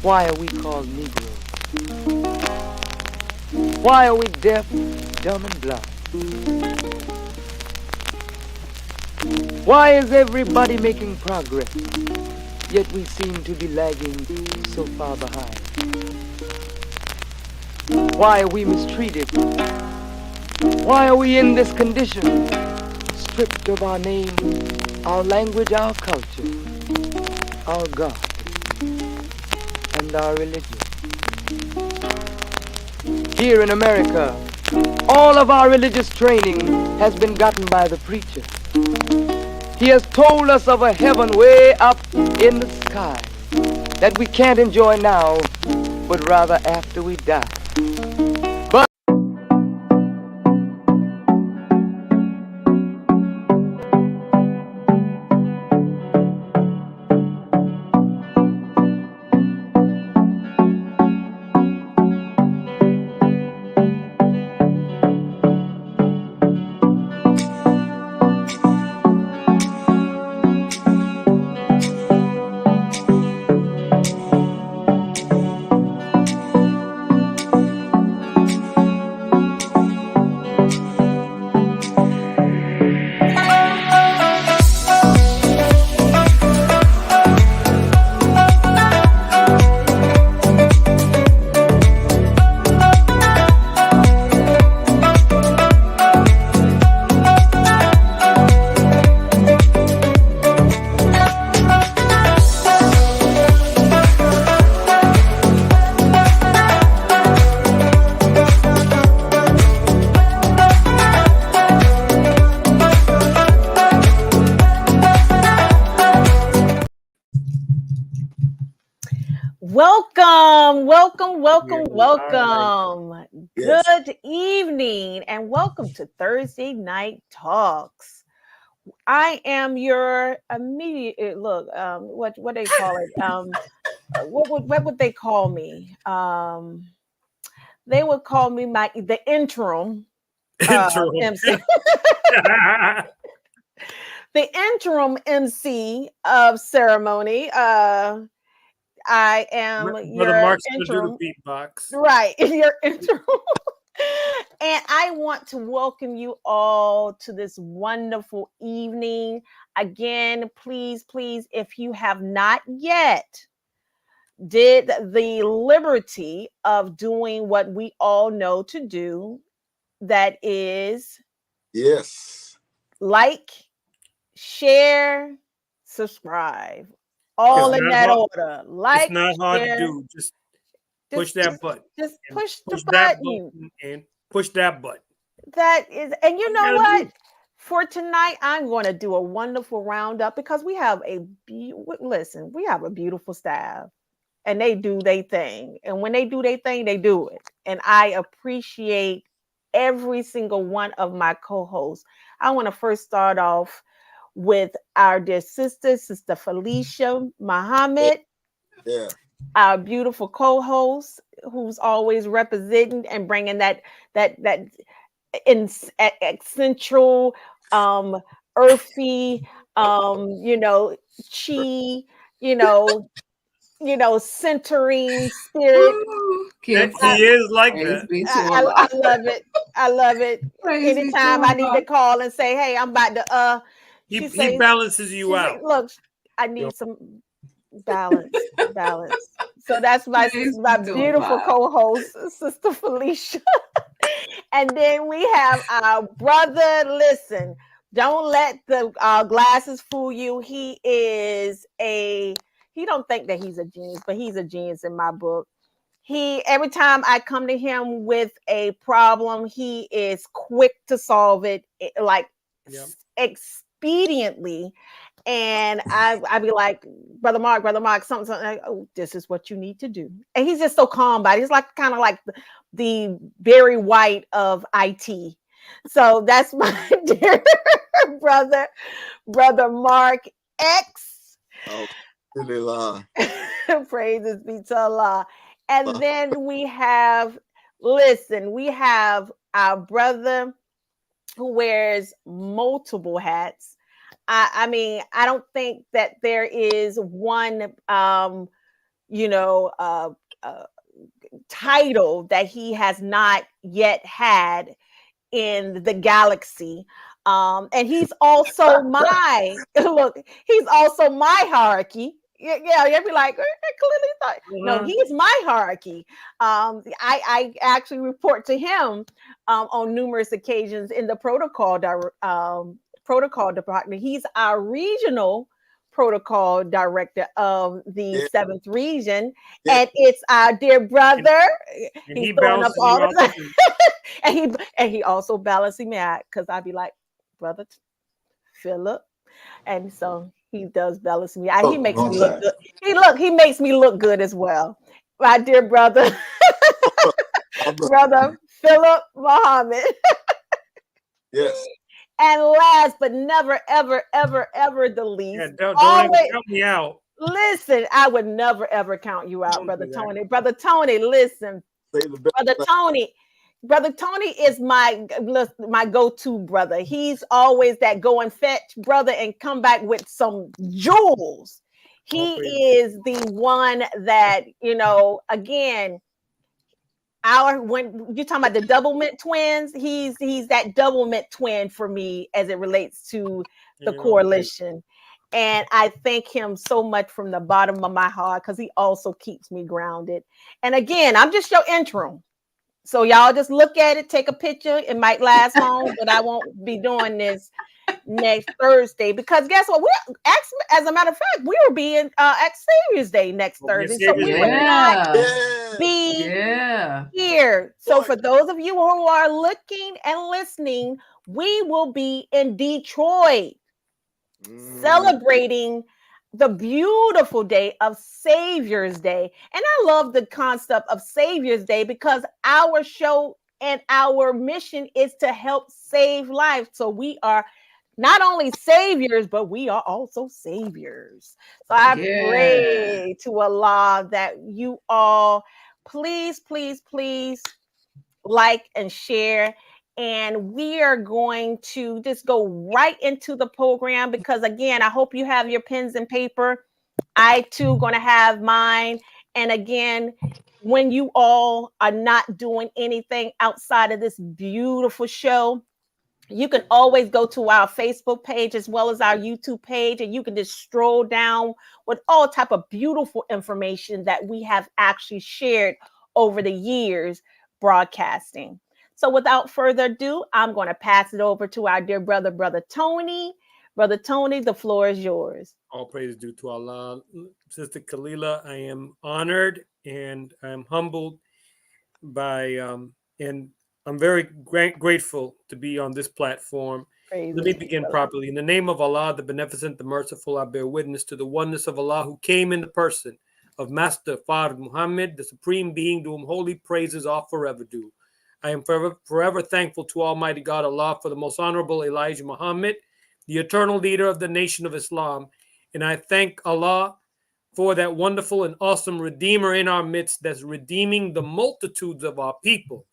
Why are we called Negroes? Why are we deaf, dumb, and blind? Why is everybody making progress, yet we seem to be lagging so far behind? Why are we mistreated? Why are we in this condition? Stripped of our name, our language, our culture, our God, and our religion. Here in America, all of our religious training has been gotten by the preacher. He has told us of a heaven way up in the sky that we can't enjoy now, but rather after we die. But Welcome, welcome, welcome, Yeah, welcome. Yes. Good evening, and welcome to Thursday Night Talks. I am your immediate look. What they call it? What would they call me? They would call me the interim Interim. MC, the interim MC of ceremony. I am Brother your Mark's gonna do interim. the beatbox. Right, your interim. And I want to welcome you all to this wonderful evening. Again, please, please, if you have not yet did the liberty of doing what we all know to do, that is Yes. like, share, subscribe. All It's in not that hard. order. It's Like, not hard to share, do. Just push just that just button just and push the push that button. button and push that button. That is, and you All you know gotta what? do. For tonight, I'm going to do a wonderful roundup because we have listen, we have a beautiful staff, and they do their thing. And when they do their thing, they do it. And I appreciate every single one of my co-hosts. I want to first start off with our dear sister, Sister Felicia Muhammad, Yeah. our beautiful co-host, who's always representing and bringing that in central, um earthy, you know, chi, you know, centering spirit. Ooh, That I, careful. he is like Praise that. be to I Allah. love it. I love it. Praise be to Anytime I need to Allah. call and say, hey, I'm about to He she he says, balances you out. look, I You know, need some balance. So that's Praise my be to beautiful Allah. co-host, Sister Felicia. And then we have our brother. Listen, don't let the glasses fool you. He don't think that he's a genius, but he's a genius in my book. He Every time I come to him with a problem, he is quick to solve it, like yeah. expediently. And I'd be like, brother Mark, something like, oh, this is what you need to do. And he's just so calm about it. He's like kind of like the Barry White of IT. So that's my dear brother, brother Mark X. Alhamdulillah. Praises be to Allah. And then we have our brother who wears multiple hats. I mean, I don't think that there is one, you know, title that he has not yet had in the galaxy. And he's also my look, he's also my hierarchy. Yeah, you'd be like, clearly thought. No, he's my hierarchy. I actually report to him on numerous occasions in the protocol department. He's our regional protocol director of the 7th region, and it's our dear brother. And He's he throwing up balances all you the out time. and he also balancing me out because I'd be like, brother Philip, and so he does balance me out. He makes me look good. He makes me look good as well. My dear brother, brother Philip Muhammad. Yes. And last but never, ever, ever, ever the least. Yeah, don't always, even count me out. Listen, I would never, ever count you out, Brother Tony. Brother Tony, listen. Brother Tony is my go-to brother. He's always that go and fetch brother and come back with some jewels. He is the one that, you know, again, when you're talking about the Doublemint twins, he's that Doublemint twin for me as it relates to the coalition. And I thank him so much from the bottom of my heart because he also keeps me grounded. And again, I'm just your interim. So y'all just look at it, take a picture. It might last long, but I won't be doing this next Thursday because guess what? As a matter of fact, we will be in at Savior's Day next Thursday. So we will not be here. So for those of you who are looking and listening, we will be in Detroit celebrating the beautiful day of Savior's Day. And I love the concept of Savior's Day because our show and our mission is to help save lives. So we are not only saviors, but we are also saviors. So I pray to Allah that you all please, please, please like and share. And we are going to just go right into the program because, again, I hope you have your pens and paper. I, too, going to have mine. And, again, when you all are not doing anything outside of this beautiful show, you can always go to our Facebook page as well as our YouTube page, and you can just stroll down with all type of beautiful information that we have actually shared over the years broadcasting. So without further ado, I'm going to pass it over to our dear brother, Brother Tony. Brother Tony, the floor is yours. All praise due to Allah. Sister Kalila, I am honored and I'm humbled by, and I'm very grateful to be on this platform. Let me begin properly. In the name of Allah, the Beneficent, the Merciful, I bear witness to the oneness of Allah who came in the person of Master Fard Muhammad, the Supreme Being to whom holy praises are forever due. I am forever thankful to Almighty God Allah for the most honorable Elijah Muhammad, the eternal leader of the nation of Islam. And I thank Allah for that wonderful and awesome Redeemer in our midst that's redeeming the multitudes of our people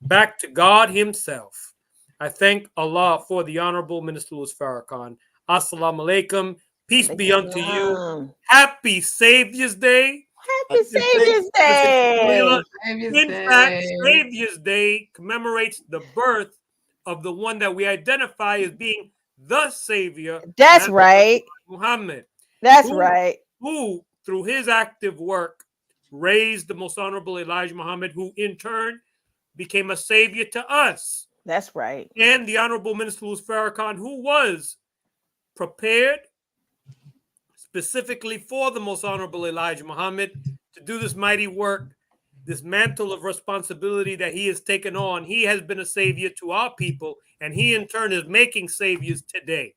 back to God Himself. I thank Allah for the Honorable Minister Louis Farrakhan. Assalamu alaikum. Peace be unto you. Happy Savior's Day. Happy Savior's Day. In fact, Savior's Day commemorates the birth of the one that we identify as being the Savior. That's right. Muhammad. That's right. Who, through his active work, raised the most honorable Elijah Muhammad, who in turn became a savior to us. That's right. And the Honorable Minister Louis Farrakhan, who was prepared specifically for the most honorable Elijah Muhammad to do this mighty work, this mantle of responsibility that he has taken on. He has been a savior to our people, and he in turn is making saviors today.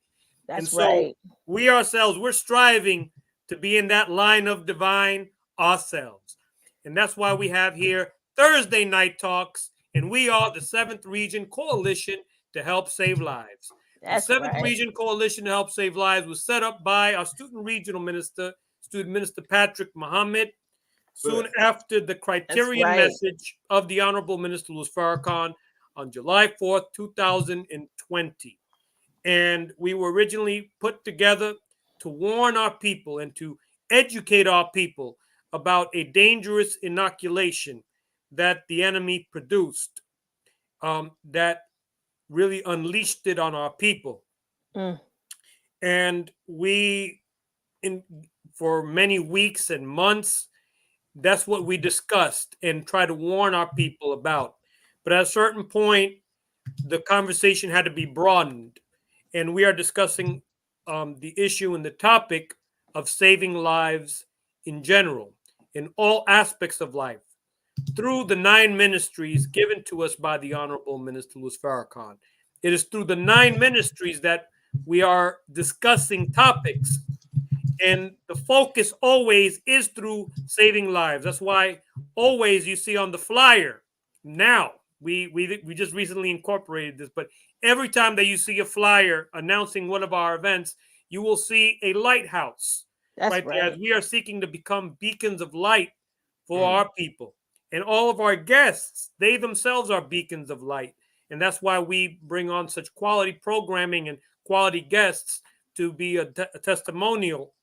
That's right. We ourselves, we're striving to be in that line of divine ourselves. And that's why we have here Thursday night talks, and we are the 7th Region Coalition to Help Save Lives. That's the 7th right. Region Coalition to Help Save Lives was set up by our Student Regional Minister, Student Minister Patrick Muhammad, soon after the criterion message of the Honorable Minister Louis Farrakhan on July 4th, 2020. And we were originally put together to warn our people and to educate our people about a dangerous inoculation that the enemy produced, that really unleashed it on our people. Mm. And we, for many weeks and months, that's what we discussed and try to warn our people about. But at a certain point, the conversation had to be broadened, and we are discussing the issue and the topic of saving lives in general, in all aspects of life, through the 9 ministries given to us by the Honorable Minister Louis Farrakhan. It is through the 9 ministries that we are discussing topics, and the focus always is through saving lives. That's why always you see on the flyer now, we just recently incorporated this, but every time that you see a flyer announcing one of our events, you will see a lighthouse. That's right there, right. as we are seeking to become beacons of light for our people. And all of our guests, they themselves are beacons of light. And that's why we bring on such quality programming and quality guests to be a testimonial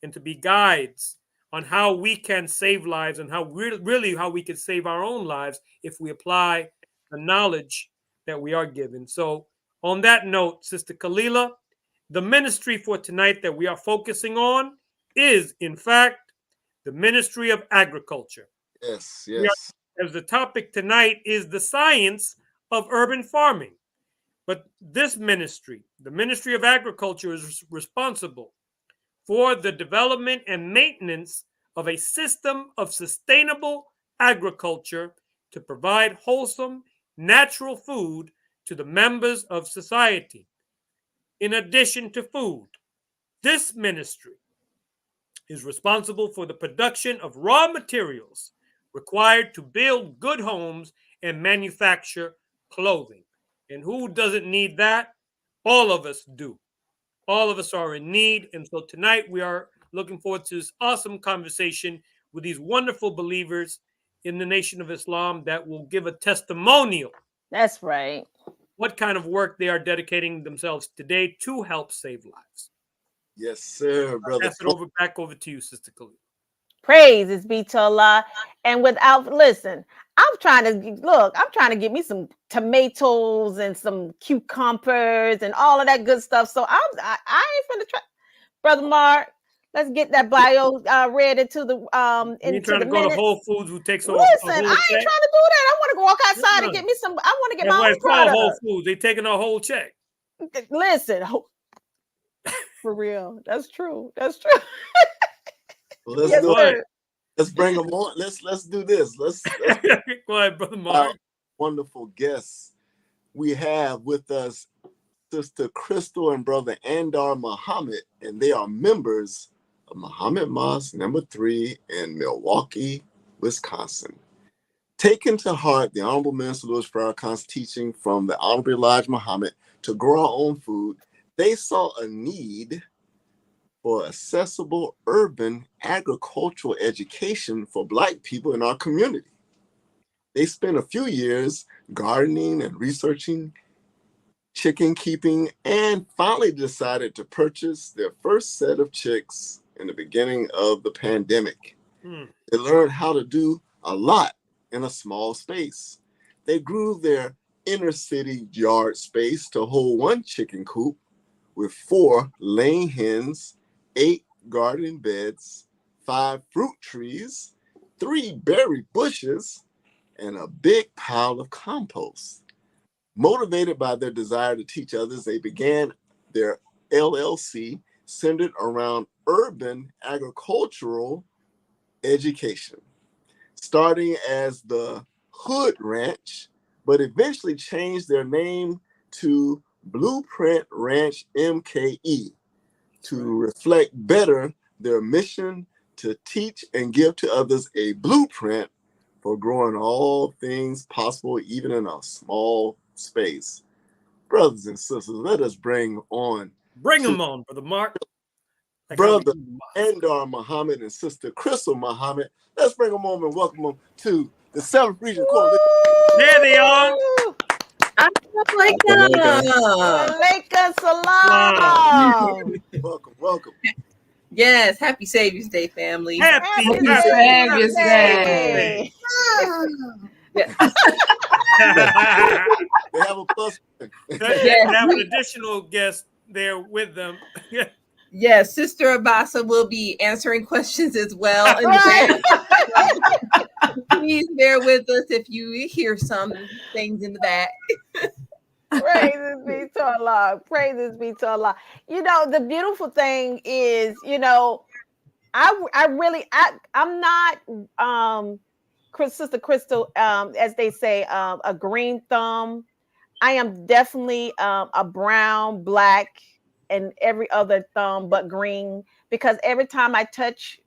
and to be guides on how we can save lives and how really how we can save our own lives if we apply the knowledge that we are given. So on that note, Sister Kalila, the ministry for tonight that we are focusing on is, in fact, the Ministry of Agriculture. Yes, yes. As the topic tonight is the science of urban farming. But this ministry, the Ministry of Agriculture, is responsible for the development and maintenance of a system of sustainable agriculture to provide wholesome, natural food to the members of society. In addition to food, this ministry is responsible for the production of raw materials required to build good homes and manufacture clothing. And who doesn't need that? All of us do. All of us are in need. And so tonight we are looking forward to this awesome conversation with these wonderful believers in the Nation of Islam that will give a testimonial. That's right. What kind of work they are dedicating themselves today to help save lives. Yes, sir, brother. Pass it back over to you, Sister Khalil. Praises be to Allah. And listen, I'm trying to get me some tomatoes and some cucumbers and all of that good stuff. So I ain't finna try. Brother Mark, let's get that bio read into the You trying to go to Whole Foods who takes Listen, I ain't trying to do that. I want to go walk outside and get me some. I want to get my own product. Whole Foods. They taking a whole check. Listen, for real. That's true. That's true. Well, let's do it. Let's bring them on. Let's do this. Let's go ahead, Brother Mark. Wonderful guests. We have with us Sister Crystal and Brother Andar Muhammad, and they are members of Muhammad Mosque number 3 in Milwaukee, Wisconsin. Taking to heart the Honorable Minister Louis Farrakhan's teaching from the Honorable Elijah Muhammad to grow our own food, they saw a need for accessible urban agricultural education for Black people in our community. They spent a few years gardening and researching, chicken keeping, and finally decided to purchase their first set of chicks in the beginning of the pandemic. They learned how to do a lot in a small space. They grew their inner city yard space to hold 1 chicken coop with 4 laying hens, 8 garden beds, 5 fruit trees, 3 berry bushes, and a big pile of compost. Motivated by their desire to teach others, they began their LLC centered around urban agricultural education, starting as the Hood Ranch, but eventually changed their name to Blueprint Ranch MKE to reflect better their mission to teach and give to others a blueprint for growing all things possible, even in a small space. Brothers and sisters, let us bring them on, Brother Mark. Brother Andar Muhammad and Sister Crystal Muhammad. Let's bring them on and welcome them to the 7th Region Coalition. There they are. Assalamu Walaikum salam. Welcome, welcome. Yes, happy Savior's Day, family. Happy Savior's Day. Day. They have a plus. They have an additional guest there with them. Yes, Sister Abasa will be answering questions as well. In Right. the back. Please bear with us if you hear some things in the back. Praises be to Allah. Praises be to Allah. You know, the beautiful thing is, you know, I'm not Sister Crystal, as they say, a green thumb. I am definitely a brown, black, and every other thumb but green, because every time I touch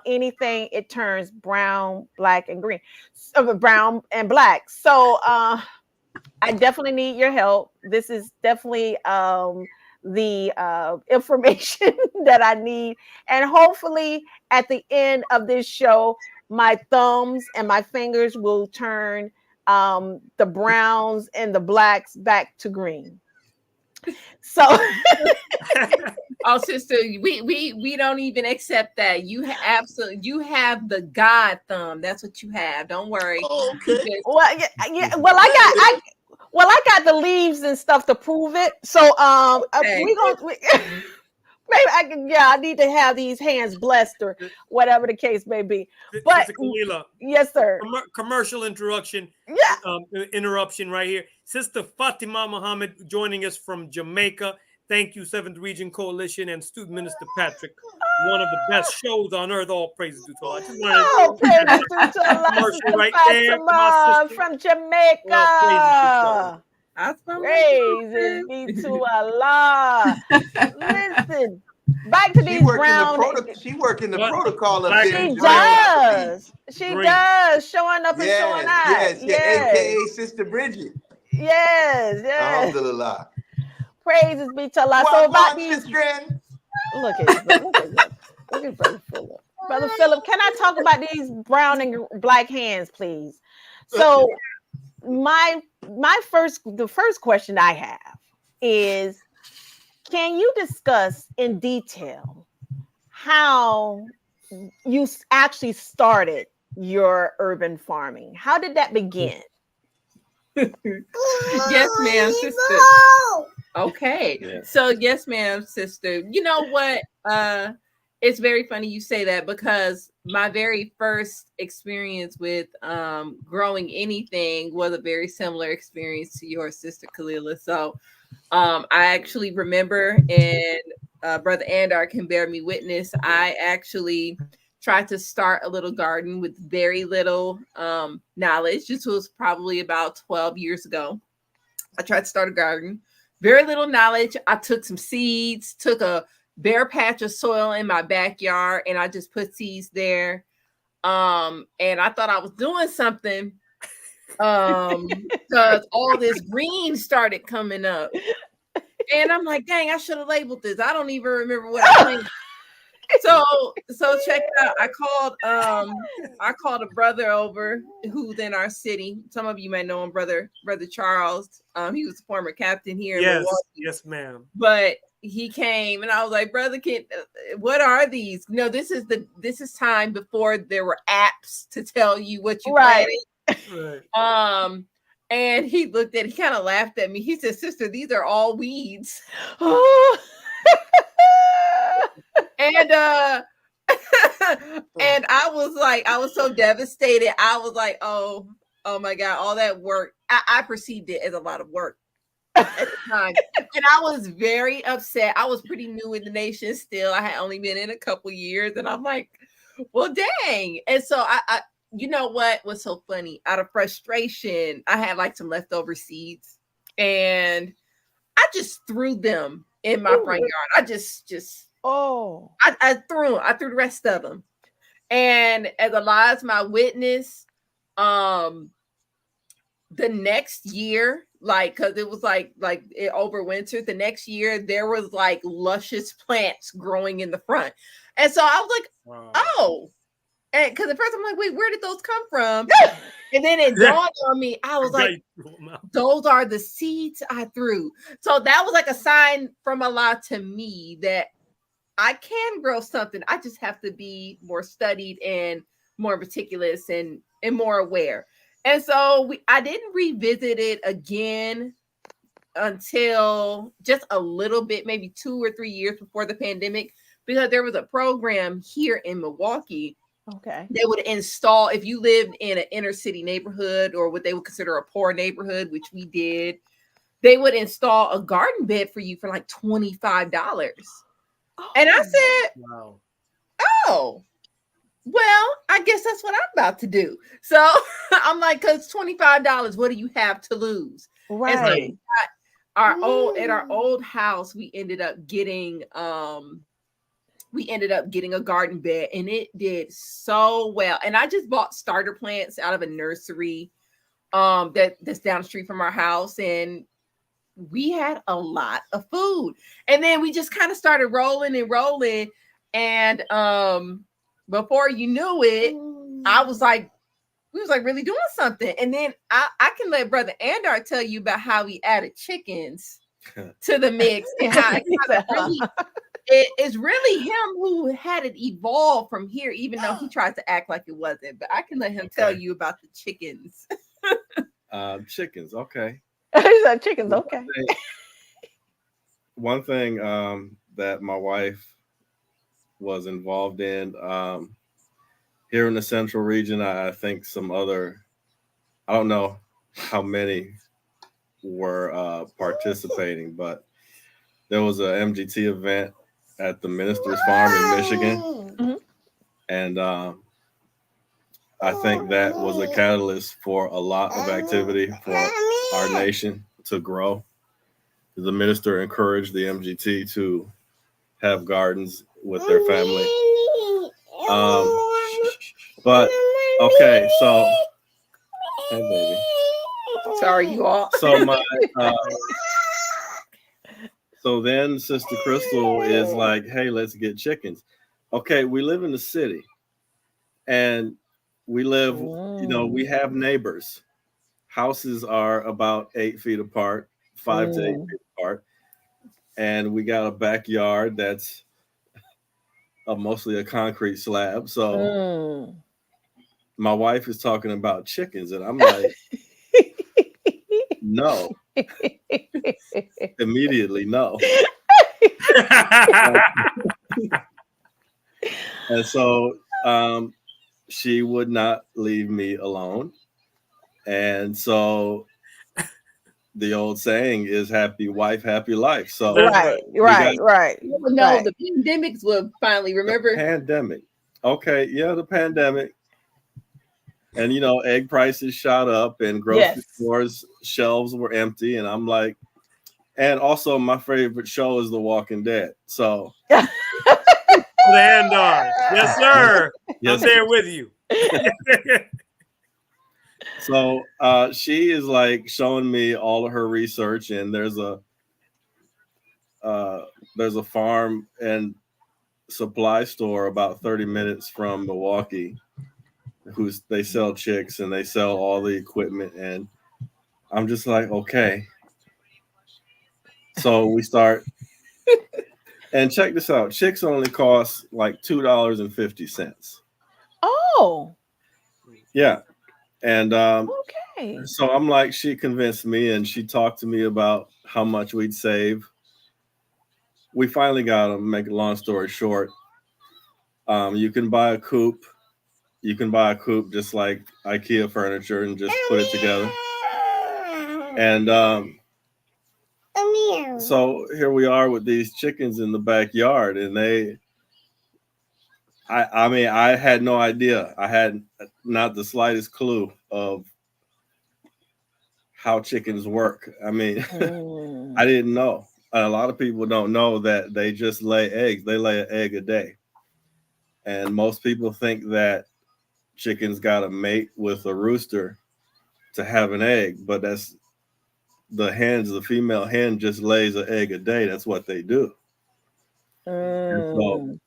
anything, it turns brown, black, and green. So, brown and black. So I definitely need your help. This is definitely the information that I need. And hopefully at the end of this show, my thumbs and my fingers will turn the browns and the blacks back to green. So Oh, sister, we don't even accept that. You have the God thumb. That's what you have. Don't worry. Oh, okay. well, yeah, well, I got the leaves and stuff to prove it. So Okay. maybe I need to have these hands blessed or whatever the case may be. But Sister Kalila, yes, sir. commercial interruption. Yeah. Interruption right here. Sister Fatima Muhammad joining us from Jamaica. Thank you, 7th Region Coalition and Student Minister Patrick. One of the best shows on earth. All praises to Allah. I just wanted Oh, praises to Allah, commercial Sister right there to my Fatima sister. from Jamaica. Well, That's what Praises be to Allah. Listen, back to these She work brown. in the What? protocol of Black She and getting does. She Green. does. Showing up and showing out. Yes, Yes. AKA Sister Bridget. Yes. Alhamdulillah. Praises be to Allah. So Well, about God, these. sister. Look at Brother Philip. Brother Philip, can I talk about these brown and black hands, please? So the first question I have is, can you discuss in detail how you actually started your urban farming? How did that begin? Yes, ma'am, sister. Okay. Yeah. So yes, ma'am, sister. You know what? It's very funny you say that, because my very first experience with growing anything was a very similar experience to your sister Kalila. So I actually remember, and Brother Andar can bear me witness, I actually tried to start a little garden with very little knowledge. This was probably about 12 years ago. I tried to start a garden, very little knowledge. I took some seeds, took a bare patch of soil in my backyard, and I just put seeds there. And I thought I was doing something because all this green started coming up. And I'm like, dang, I should have labeled this. I don't even remember what I planted. So check it out. I called a brother over who's in our city. Some of you may know him, brother Charles. He was a former captain here in Milwaukee. Yes, ma'am. But he came and I was like, brother, what are these? No, this is time before there were apps to tell you what you Right. planted. Right. And he looked at, he kind of laughed at me. He said, sister, these are all weeds. And and I was so devastated. I was like, oh my God, all that work. I perceived it as a lot of work at the time. And I was very upset. I was pretty new in the nation still. I had only been in a couple years, and I'm like, well, dang. And so I you know what was so funny? Out of frustration, I had like some leftover seeds, and I just threw them in my front yard. I just I threw the rest of them. And as Allah is my witness, the next year, like, because it was like it overwintered, the next year there was like luscious plants growing in the front. And so I was like, Wow. oh, And because at first I'm like, wait, where did those come from? And then it dawned on me. I was like, those are the seeds I threw. So that was like a sign from Allah to me that I can grow something. I just have to be more studied and more meticulous and more aware. And so I didn't revisit it again until just a little bit, maybe 2 or 3 years before the pandemic, because there was a program here in Milwaukee. Okay. They would install, if you lived in an inner city neighborhood or what they would consider a poor neighborhood, which we did, they would install a garden bed for you for like $25. Oh. And I said, wow. Oh, well, I guess that's what I'm about to do. So I'm like, because $25, what do you have to lose? Right. And so at our old house, we ended up getting a garden bed, and it did so well. And I just bought starter plants out of a nursery that's down the street from our house, and we had a lot of food. And then we just kind of started rolling. And before you knew it, we was like really doing something. And then I can let Brother Andar tell you about how we added chickens to the mix and how it's really him who had it evolve from here, even though he tried to act like it wasn't. But I can let him tell you about the chickens. Chickens, okay. He said chickens, okay. One thing that my wife was involved in here in the central region, I think some other, I don't know how many were participating, but there was a MGT event at the Minister's Farm in Michigan. Mm-hmm. And I think that was a catalyst for a lot of activity for our nation to grow. The minister encouraged the MGT to have gardens with their family. But okay, so hey baby. Sorry, you all. So my so then Sister Crystal is like, hey, let's get chickens. Okay, we live in the city, and we live, we have neighbors. Houses are about 8 feet apart, 5 to 8 feet apart. And we got a backyard that's mostly a concrete slab. So my wife is talking about chickens, and I'm like, no. Immediately, no. And so she would not leave me alone. And so the old saying is happy wife, happy life. So right. No, the pandemics will finally remember. Pandemic. Okay, yeah, the pandemic. And egg prices shot up and grocery stores shelves were empty. And I'm like, and also my favorite show is The Walking Dead. So Andar. Yes, sir. Yes. I'm there with you. So she is like showing me all of her research, and there's a farm and supply store about 30 minutes from Milwaukee they sell chicks and they sell all the equipment, and I'm just like, okay. So we start, and check this out. Chicks only cost like $2.50. Oh. Yeah. And okay. So I'm like, she convinced me, and she talked to me about how much we'd save. We finally got them. Make a long story short, you can buy a coop. You can buy a coop just like IKEA furniture and just put it together. And so here we are with these chickens in the backyard, and I had no idea. I had not the slightest clue of how chickens work. I mean, I didn't know. A lot of people don't know that they just lay eggs. They lay an egg a day. And most people think that chickens got to mate with a rooster to have an egg, but that's the female hen just lays an egg a day. That's what they do. So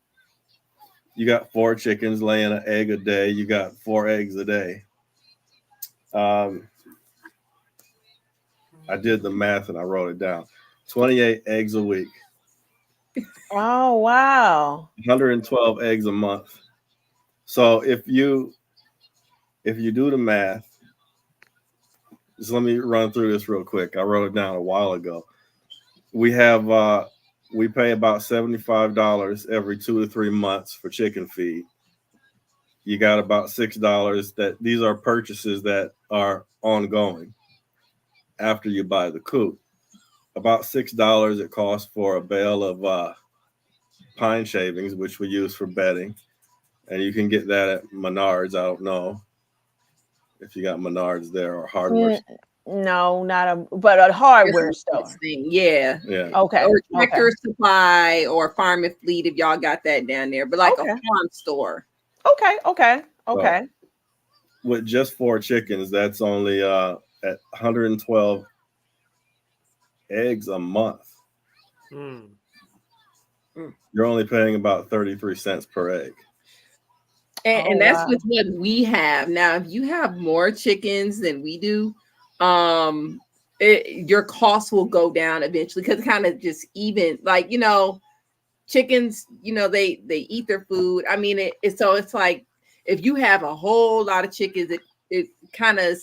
You got 4 chickens laying an egg a day. You got 4 eggs a day. I did the math and I wrote it down. 28 eggs a week. Oh, wow. 112 eggs a month. So if you do the math, just let me run through this real quick. I wrote it down a while ago. We have we pay about $75 every 2 to 3 months for chicken feed. You got about $6 that these are purchases that are ongoing after you buy the coop. About $6 it costs for a bale of pine shavings, which we use for bedding. And you can get that at Menards. I don't know if you got Menards there or hardware. No, but a hardware store. Thing. Yeah. Yeah. Okay. Or Tractor Supply or Farm and Fleet if y'all got that down there, but like Okay. a farm store. Okay. With just 4 chickens, that's only at 112 eggs a month. Mm. You're only paying about 33 cents per egg. And that's with what we have. Now, if you have more chickens than we do, your costs will go down eventually because it kind of just even, like, chickens, they eat their food. I mean, it's like if you have a whole lot of chickens, it kind of,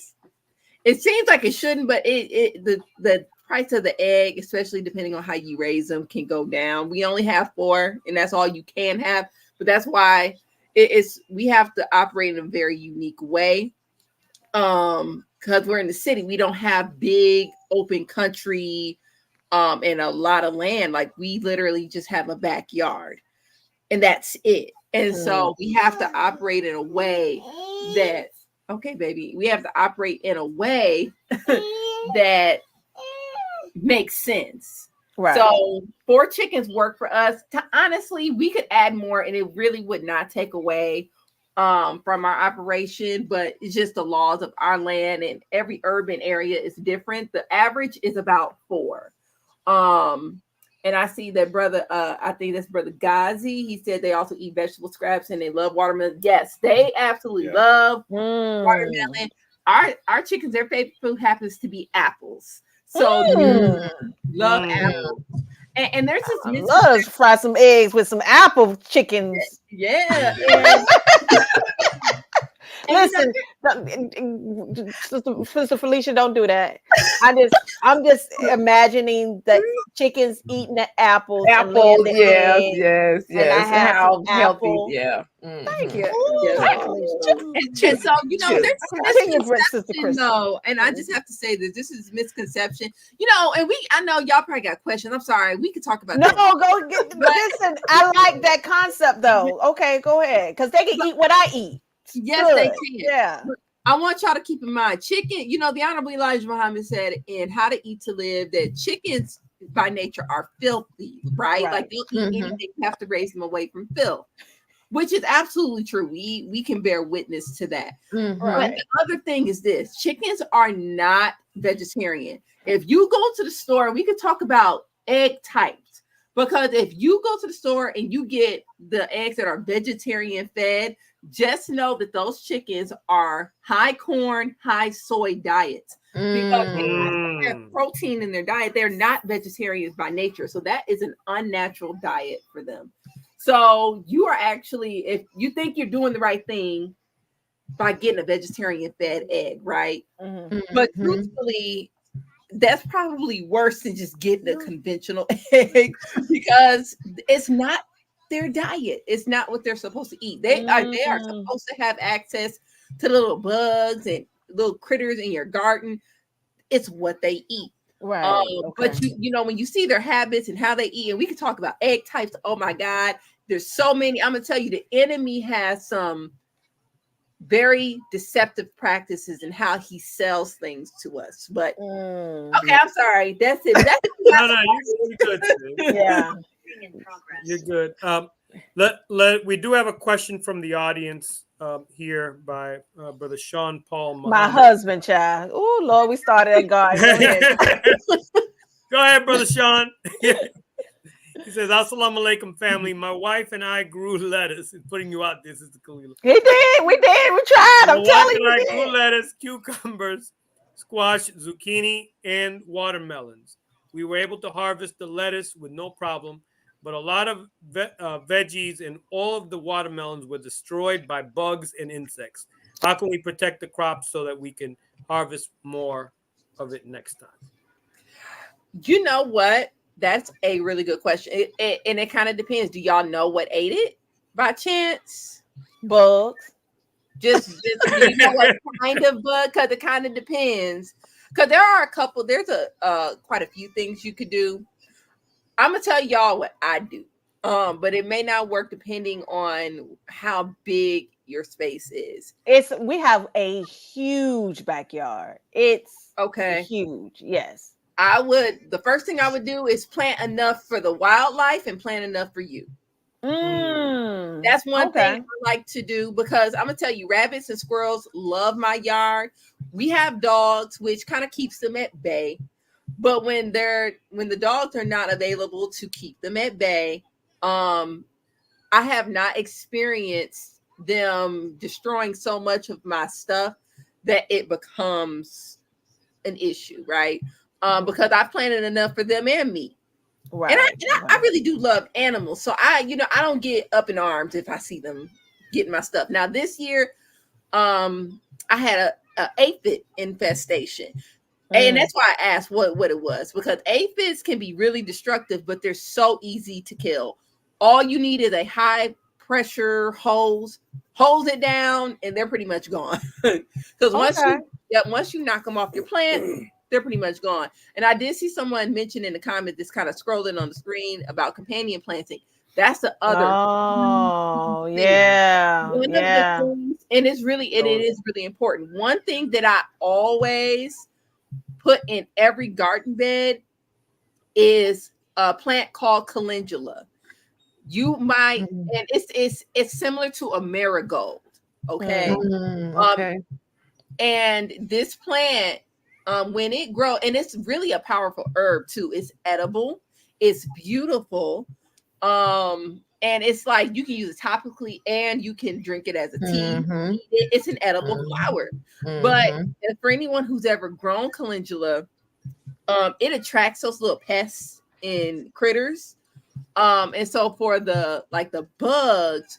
it seems like it shouldn't, but the price of the egg, especially depending on how you raise them, can go down. We only have 4, and that's all you can have. But that's why we have to operate in a very unique way. Because we're in the city, we don't have big open country and a lot of land. Like, we literally just have a backyard, and that's it. And so we have to operate in a way that, okay, baby, we have to operate in a way that makes sense. Right. So 4 chickens work for us. Honestly, we could add more and it really would not take away from our operation, but it's just the laws of our land, and every urban area is different. The average is about 4. And I see that brother, I think that's Brother Ghazi. He said they also eat vegetable scraps and they love watermelon. Yes, they absolutely love watermelon. Our chickens, their favorite food happens to be apples. So love apples. And there's this I love to fry some eggs with some apple chickens. Yeah. Listen, Sister Felicia, don't do that. I'm just imagining that chickens eating the apples. Apples, and yes. And I have How healthy, apple. yeah. Thank you. And so, there's Continue, Sister misconception, Chris. though, and I just have to say that this is misconception. And I know y'all probably got questions. I'm sorry, we could talk about No, that. go get. Listen, I like that concept though. Okay, go ahead, because they can eat what I eat. Yes, Good. they can. Yeah. I want y'all to keep in mind, chicken, the Honorable Elijah Muhammad said in How to Eat to Live that chickens by nature are filthy, right? Like, they'll eat anything, you have to raise them away from filth, which is absolutely true. We can bear witness to that. But the other thing is this: chickens are not vegetarian. If you go to the store, we could talk about egg types, because if you go to the store and you get the eggs that are vegetarian fed, just know that those chickens are high corn, high soy diets, because they have protein in their diet. They're not vegetarians by nature. So that is an unnatural diet for them. So you are actually, if you think you're doing the right thing by getting a vegetarian fed egg, right? But truthfully, that's probably worse than just getting a conventional egg, because it's not their diet. It's not what they're supposed to eat. They are supposed to have access to little bugs and little critters in your garden. It's what they eat. Right. But when you see their habits and how they eat, and we can talk about egg types. Oh my God, there's so many. I'm gonna tell you, the enemy has some very deceptive practices in how he sells things to us. But okay, I'm sorry. That's it. No, you're good. Sis. Yeah. You're good. We do have a question from the audience here by Brother Sean Paul Muhammad. My husband, child. Oh Lord, we started at God. Go ahead. Go ahead, Brother Sean. He says, "Assalamu alaikum, family. My wife and I grew lettuce." It's putting you out. This is the Kalila. He did. We tried. My I'm wife telling and you. I we grew did. lettuce, cucumbers, squash, zucchini, and watermelons. We were able to harvest the lettuce with no problem, but a lot of veggies and all of the watermelons were destroyed by bugs and insects. How can we protect the crops so that we can harvest more of it next time? You know what? That's a really good question. And it kind of depends. Do y'all know what ate it by chance? Bugs. Just do you know what kind of bug? Because it kind of depends. Because there are a couple. There's quite a few things you could do. I'm gonna tell y'all what I do. But it may not work depending on how big your space is. We have a huge backyard. It's Okay. huge. Yes. The first thing I would do is plant enough for the wildlife and plant enough for you. That's one thing I like to do, because I'm gonna tell you, rabbits and squirrels love my yard. We have dogs, which kind of keeps them at bay. But when the dogs are not available to keep them at bay, I have not experienced them destroying so much of my stuff that it becomes an issue, right? Because I planted enough for them and me. Right. And I really do love animals. So I don't get up in arms if I see them getting my stuff. Now this year, I had a aphid infestation. And that's why I asked what it was, because aphids can be really destructive, but they're so easy to kill. All you need is a high pressure hose it down, and they're pretty much gone. Because once you knock them off your plant, they're pretty much gone. And I did see someone mention in the comment, this kind of scrolling on the screen, about companion planting. That's the other. Oh, yeah. One of the things, and it is really important. One thing that I always put in every garden bed is a plant called calendula. You might, and it's similar to a marigold. Okay. Okay. And this plant, when it grows, and it's really a powerful herb too. It's edible. It's beautiful. And it's like you can use it topically and you can drink it as a tea. It's an edible flower. But for anyone who's ever grown calendula, it attracts those little pests and critters. And so for the bugs,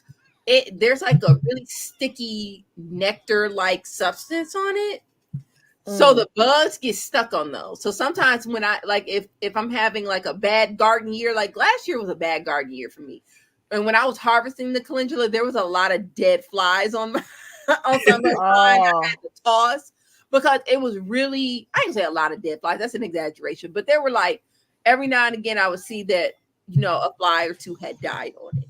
there's like a really sticky nectar-like substance on it. So the bugs get stuck on those. So sometimes when if I'm having like a bad garden year, like last year was a bad garden year for me. And when I was harvesting the calendula, there was a lot of dead flies on some of the vine. I had to toss because it was really, I didn't say a lot of dead flies. That's an exaggeration. But there were like, every now and again, I would see that, a fly or two had died on it.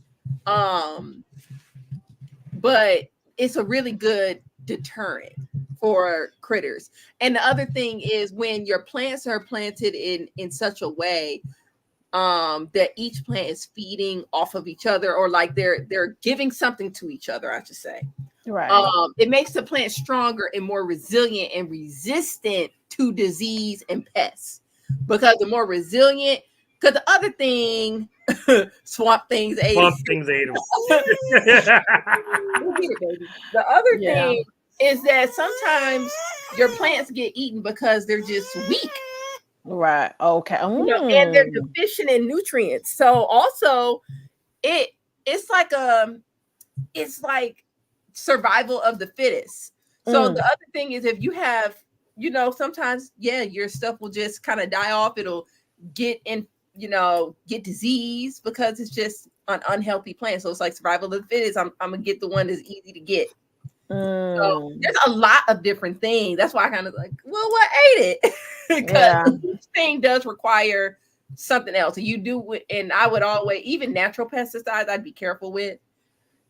But it's a really good deterrent for critters. And the other thing is, when your plants are planted in such a way that each plant is feeding off of each other, or like they're giving something to each other, I should say. Right. It makes the plant stronger and more resilient and resistant to disease and pests. Because the more resilient, because the other thing, swamp things ate them. The other thing is that sometimes your plants get eaten because they're just weak. Right. Okay. And they're deficient in nutrients. So also, it's like survival of the fittest. So the other thing is, if you have, sometimes your stuff will just kind of die off. It'll get disease because it's just an unhealthy plant. So it's like survival of the fittest. I'm gonna get the one that's easy to get. So there's a lot of different things. That's why I kind of like, well, what ate it? Because each thing does require something else. So you do, and I would always, even natural pesticides, I'd be careful with,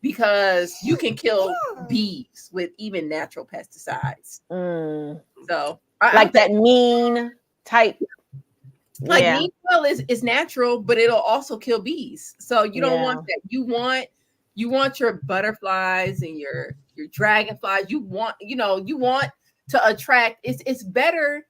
because you can kill bees with even natural pesticides. So that mean type. Neem oil is natural, but it'll also kill bees. So you don't want that. You want your butterflies and your dragonflies. You want to attract. It's better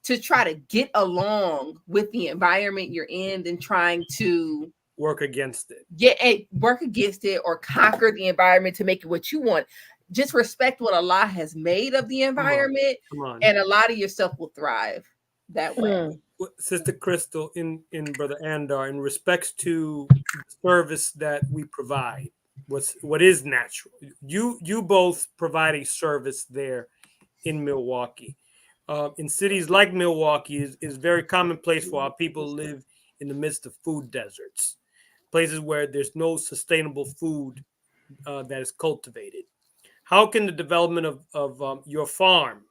to try to get along with the environment you're in than trying to work against it. work against it or conquer the environment to make it what you want. Just respect what Allah has made of the environment, Come on. and a lot of your stuff will thrive that way. Sister Crystal, in Brother Andar, in respects to the service that we provide, what is natural. You both provide a service there in Milwaukee. In cities like Milwaukee is very commonplace for our people live in the midst of food deserts, places where there's no sustainable food that is cultivated. How can the development of your farm,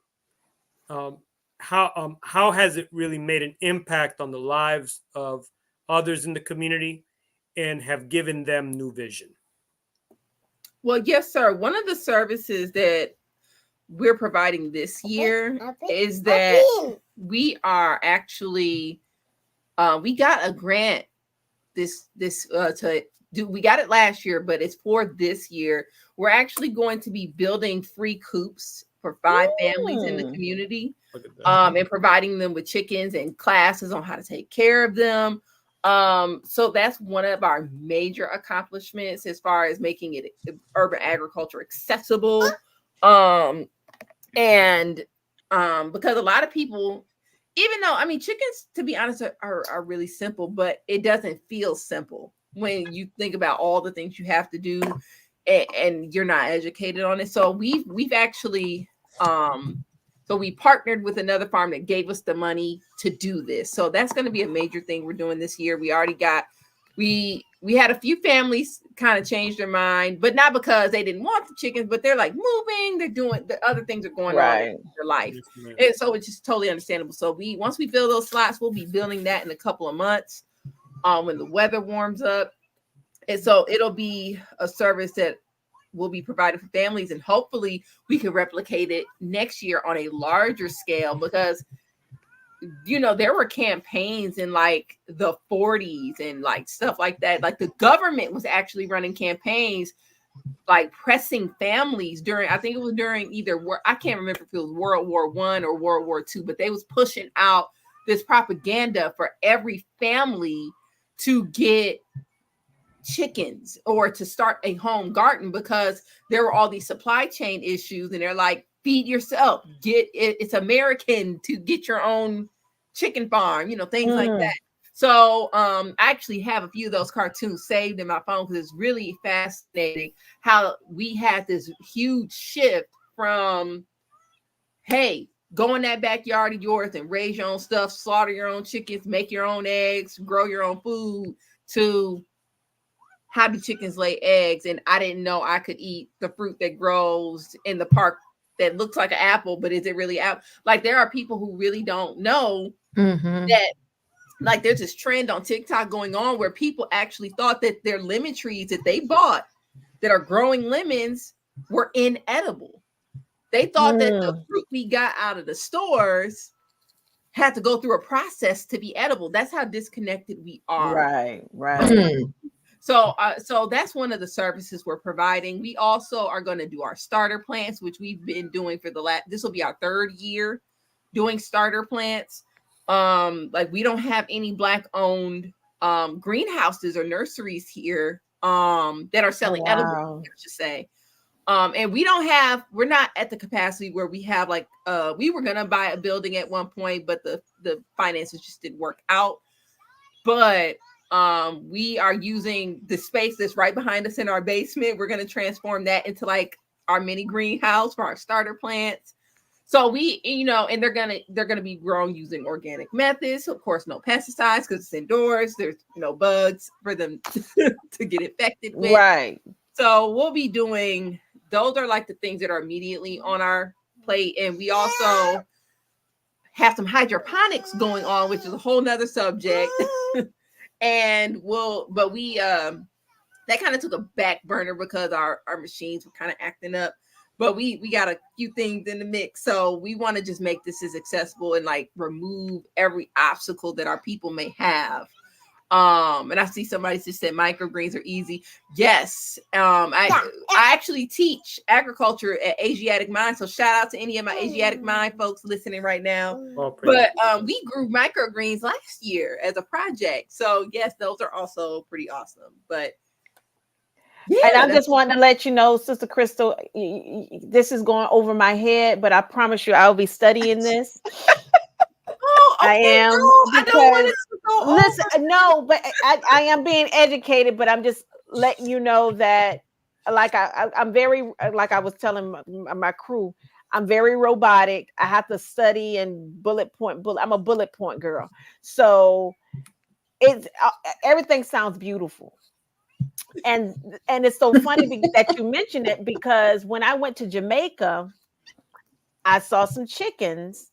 how has it really made an impact on the lives of others in the community and have given them new vision? Well, yes, sir. One of the services that we're providing this year is that we are actually we got a grant we got it last year, but it's for this year. We're actually going to be building free coops for 5 families in the community, and providing them with chickens and classes on how to take care of them. So that's one of our major accomplishments as far as making it urban agriculture accessible. Because a lot of people, even though, I mean, chickens, to be honest, are really simple, but it doesn't feel simple when you think about all the things you have to do and you're not educated on it. So we've actually, so we partnered with another farm that gave us the money to do this. So that's going to be a major thing we're doing this year. We already got, we had a few families kind of change their mind, but not because they didn't want the chickens, but they're like moving, they're doing the other things are going on in their life. And so it's just totally understandable. So once we fill those slots, we'll be building that in a couple of months when the weather warms up. And so it'll be a service that will be provided for families, and hopefully we can replicate it next year on a larger scale, because there were campaigns in like the 40s and like stuff like that. Like the government was actually running campaigns like pressing families during, I think it was during I can't remember if it was World War I or World War II, but they was pushing out this propaganda for every family to get chickens or to start a home garden, because there were all these supply chain issues, and they're like, feed yourself, it's American to get your own chicken farm, things like that. So I actually have a few of those cartoons saved in my phone, because it's really fascinating how we had this huge shift from, hey, go in that backyard of yours and raise your own stuff, slaughter your own chickens, make your own eggs, grow your own food, to how do chickens lay eggs? And I didn't know I could eat the fruit that grows in the park that looks like an apple, but is it really apple? Like there are people who really don't know that, like there's this trend on TikTok going on where people actually thought that their lemon trees that they bought that are growing lemons were inedible. They thought that the fruit we got out of the stores had to go through a process to be edible. That's how disconnected we are. Right. So that's one of the services we're providing. We also are going to do our starter plants, which we've been doing for this will be our 3rd year doing starter plants. Like we don't have any Black owned greenhouses or nurseries here that are selling edible, I should say. And we're not at the capacity where we have like we were gonna buy a building at one point, but the finances just didn't work out. But we are using the space that's right behind us in our basement. We're going to transform that into like our mini greenhouse for our starter plants. So we, and they're going to be grown using organic methods. Of course, no pesticides because it's indoors. There's no bugs for them to get infected with. Right. So we'll be doing, those are like the things that are immediately on our plate. And we also have some hydroponics going on, which is a whole nother subject. And that kind of took a back burner because our machines were kind of acting up, but we got a few things in the mix. So we want to just make this as accessible and like remove every obstacle that our people may have. And I see somebody just said microgreens are easy. Yes. I actually teach agriculture at Asiatic Mind. So shout out to any of my Asiatic Mind folks listening right now. But we grew microgreens last year as a project. So yes, those are also pretty awesome. But yeah, and I just wanted to let you know, Sister Crystal, this is going over my head, but I promise you I'll be studying this. I am. I don't want it to go listen, over. no, but I am being educated, but I'm just letting you know that, like I'm very, like I was telling my crew, I'm very robotic. I have to study and bullet point. I'm a bullet point girl, so it's everything sounds beautiful. And it's so funny that you mentioned it, because when I went to Jamaica, I saw some chickens.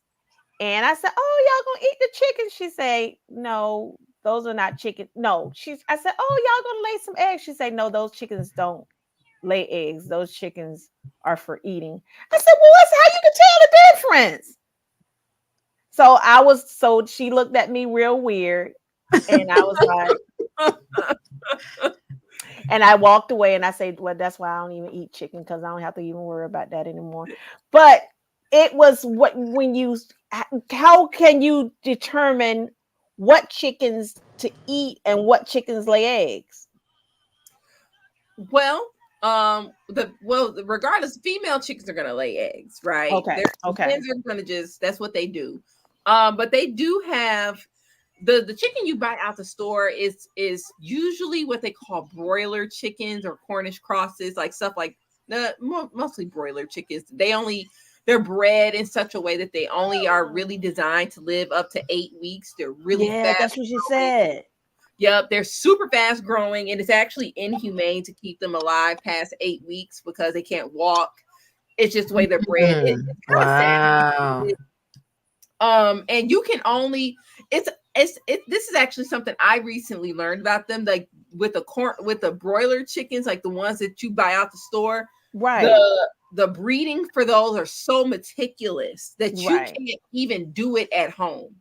And I said, "Oh, y'all gonna eat the chicken?" She said, "No, those are not chicken." No, I said, "Oh, y'all gonna lay some eggs?" She said, "No, those chickens don't lay eggs. Those chickens are for eating." I said, "Well, that's how you can tell the difference." So she looked at me real weird, and I was like, and I walked away, and I said, "Well, that's why I don't even eat chicken, because I don't have to even worry about that anymore." But it was how can you determine what chickens to eat and what chickens lay eggs? Well, regardless, female chickens are gonna lay eggs, right? Okay. Hens are gonna that's what they do. But they do have the chicken you buy out the store is usually what they call broiler chickens or Cornish crosses, like stuff like mostly broiler chickens. They're bred in such a way that they only are really designed to live up to 8 weeks. They're really fast. That's what she said. Yep, they're super fast growing, and it's actually inhumane to keep them alive past 8 weeks because they can't walk. It's just the way they're bred. Wow. And you can only this is actually something I recently learned about them, like with the broiler chickens, like the ones that you buy out the store. Right. The breeding for those are so meticulous that you can't even do it at home.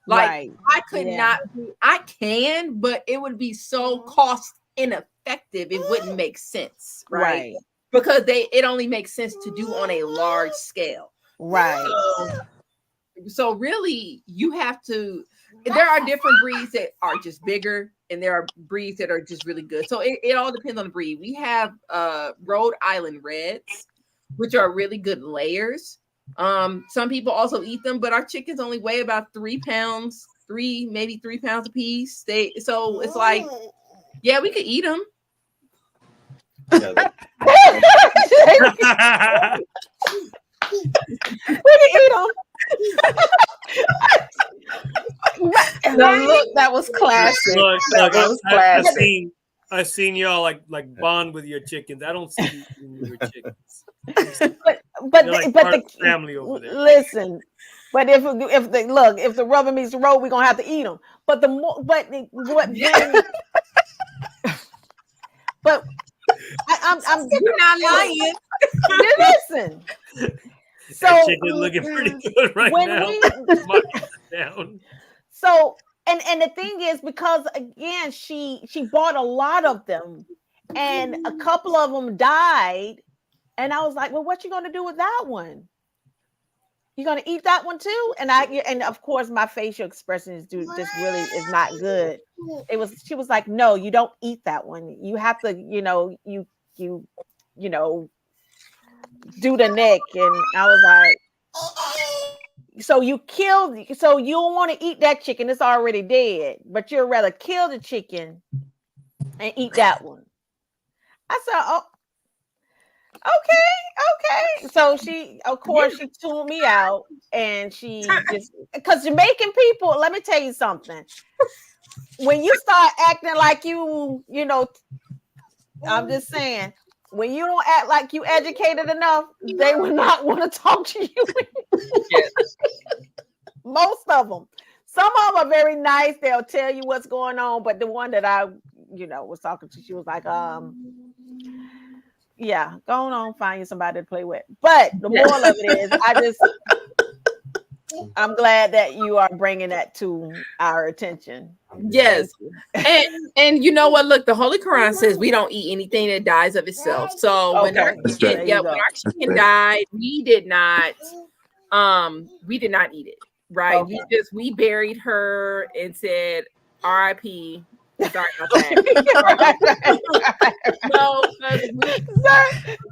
Like I could not. I can, but it would be so cost ineffective. It wouldn't make sense, right? Because it only makes sense to do on a large scale, right? So really, you have to. There are different breeds that are just bigger, and there are breeds that are just really good. So it all depends on the breed. We have Rhode Island Reds, which are really good layers. Some people also eat them, but our chickens only weigh about 3 pounds, maybe 3 pounds a piece. So it's like, yeah, we could eat them. We can eat them. Look, that was classic. Look, I've seen y'all like bond with your chickens. I don't see your chickens. But the family over there. Listen, but if the rubber meets the road, we're gonna have to eat them. But I'm you're not lying. You listen. So that chicken looking pretty good right now. So and the thing is, because again, she bought a lot of them, and a couple of them died, and I was like, well, what you gonna do with that one? You gonna eat that one too? And of course my facial expression is really is not good. She was like, no, you don't eat that one. You have to, you do the neck. And I was like, so you don't want to eat that chicken, it's already dead, but you'd rather kill the chicken and eat that one. I said, oh, okay. So she tuned me out, and she just, because Jamaican people, let me tell you something. When you start acting like I'm just saying, when you don't act like you educated enough, they will not want to talk to you. Most of them. Some of them are very nice. They'll tell you what's going on. But the one that I, was talking to, she was like, yeah, go on, find you somebody to play with. But the moral of it is, I'm glad that you are bringing that to our attention. Yes. Thank you. And you know what? Look, the Holy Quran says we don't eat anything that dies of itself. So when our Okay. That's chicken, right. There you when go. our chicken died, we did not eat it. Right. Okay. We buried her and said R.I.P. Sorry about that. No, 'cause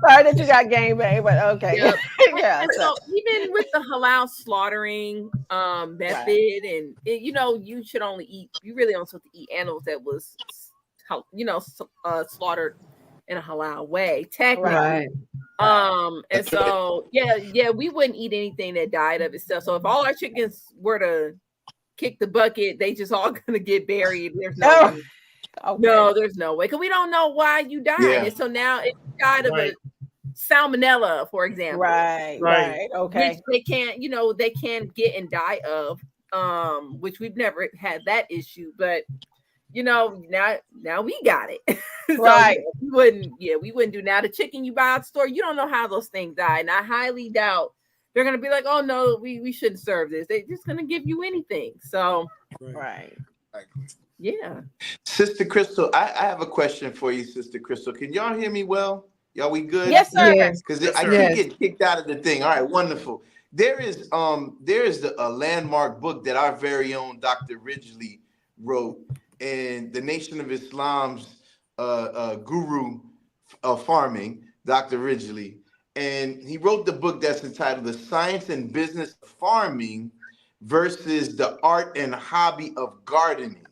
Sorry that you got game bang, but okay. Yep. Yeah. And so even with the halal slaughtering method, and you should only eat. You really only supposed to eat animals that was, slaughtered in a halal way, technically. Right. And so we wouldn't eat anything that died of itself. So if all our chickens were to kick the bucket, they just all gonna get buried. There's no. Okay. No, there's no way, because we don't know why you died. Yeah. And so now if you died of Right. a salmonella, for example, Right. Okay. which they can get and die of, which we've never had that issue, but now we got it. So Right. we wouldn't do. Now the chicken you buy at the store, you don't know how those things die, and I highly doubt they're gonna be like, oh no, we shouldn't serve this. They're just gonna give you anything. So Right. yeah. Sister Crystal, I have a question for you, Sister Crystal. Can y'all hear me well? Y'all, we good? Yes, sir. Yes. Because Yes, I sir. keep Yes. getting kicked out of the thing. All right, wonderful. There is a landmark book that our very own Dr. Ridgely wrote, and the Nation of Islam's guru of farming, Dr. Ridgely, and he wrote the book that's entitled "The Science and Business of Farming versus the Art and Hobby of Gardening."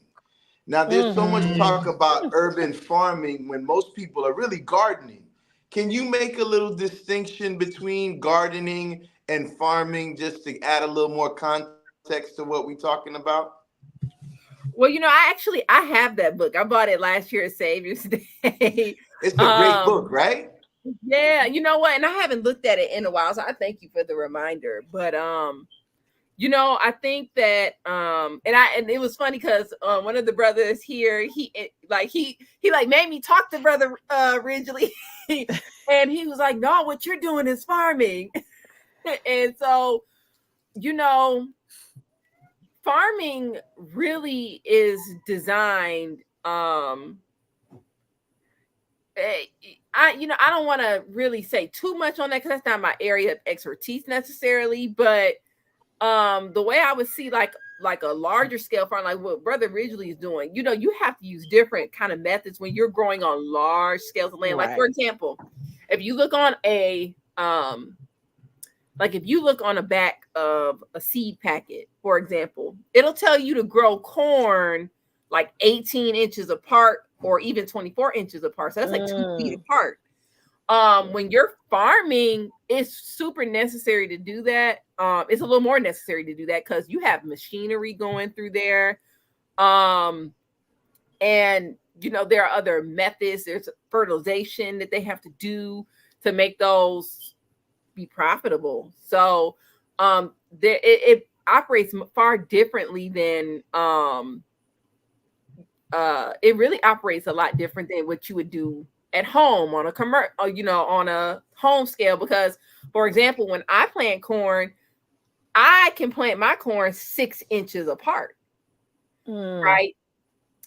Now, there's so much talk about urban farming when most people are really gardening. Can you make a little distinction between gardening and farming, just to add a little more context to what we're talking about? Well, I have that book. I bought it last year at Savior's Day. It's a great book, right? Yeah, you know what? And I haven't looked at it in a while, so I thank you for the reminder. But I think that and it was funny because one of the brothers here, he made me talk to Brother Ridgely, and he was like, "No, what you're doing is farming," and so farming really is designed. I don't want to really say too much on that because that's not my area of expertise necessarily, but the way I would see like a larger scale farm, like what Brother Ridgely is doing, you have to use different kind of methods when you're growing on large scales of land. Right. Like, for example, if you look on a back of a seed packet, for example, it'll tell you to grow corn like 18 inches apart or even 24 inches apart. So that's like 2 feet apart. When you're farming, it's super necessary to do that. It's a little more necessary to do that because you have machinery going through there. And there are other methods. There's fertilization that they have to do to make those be profitable. So it operates far differently than it really operates a lot different than what you would do at home on on a home scale. Because, for example, when I plant corn, I can plant my corn 6 inches apart, right?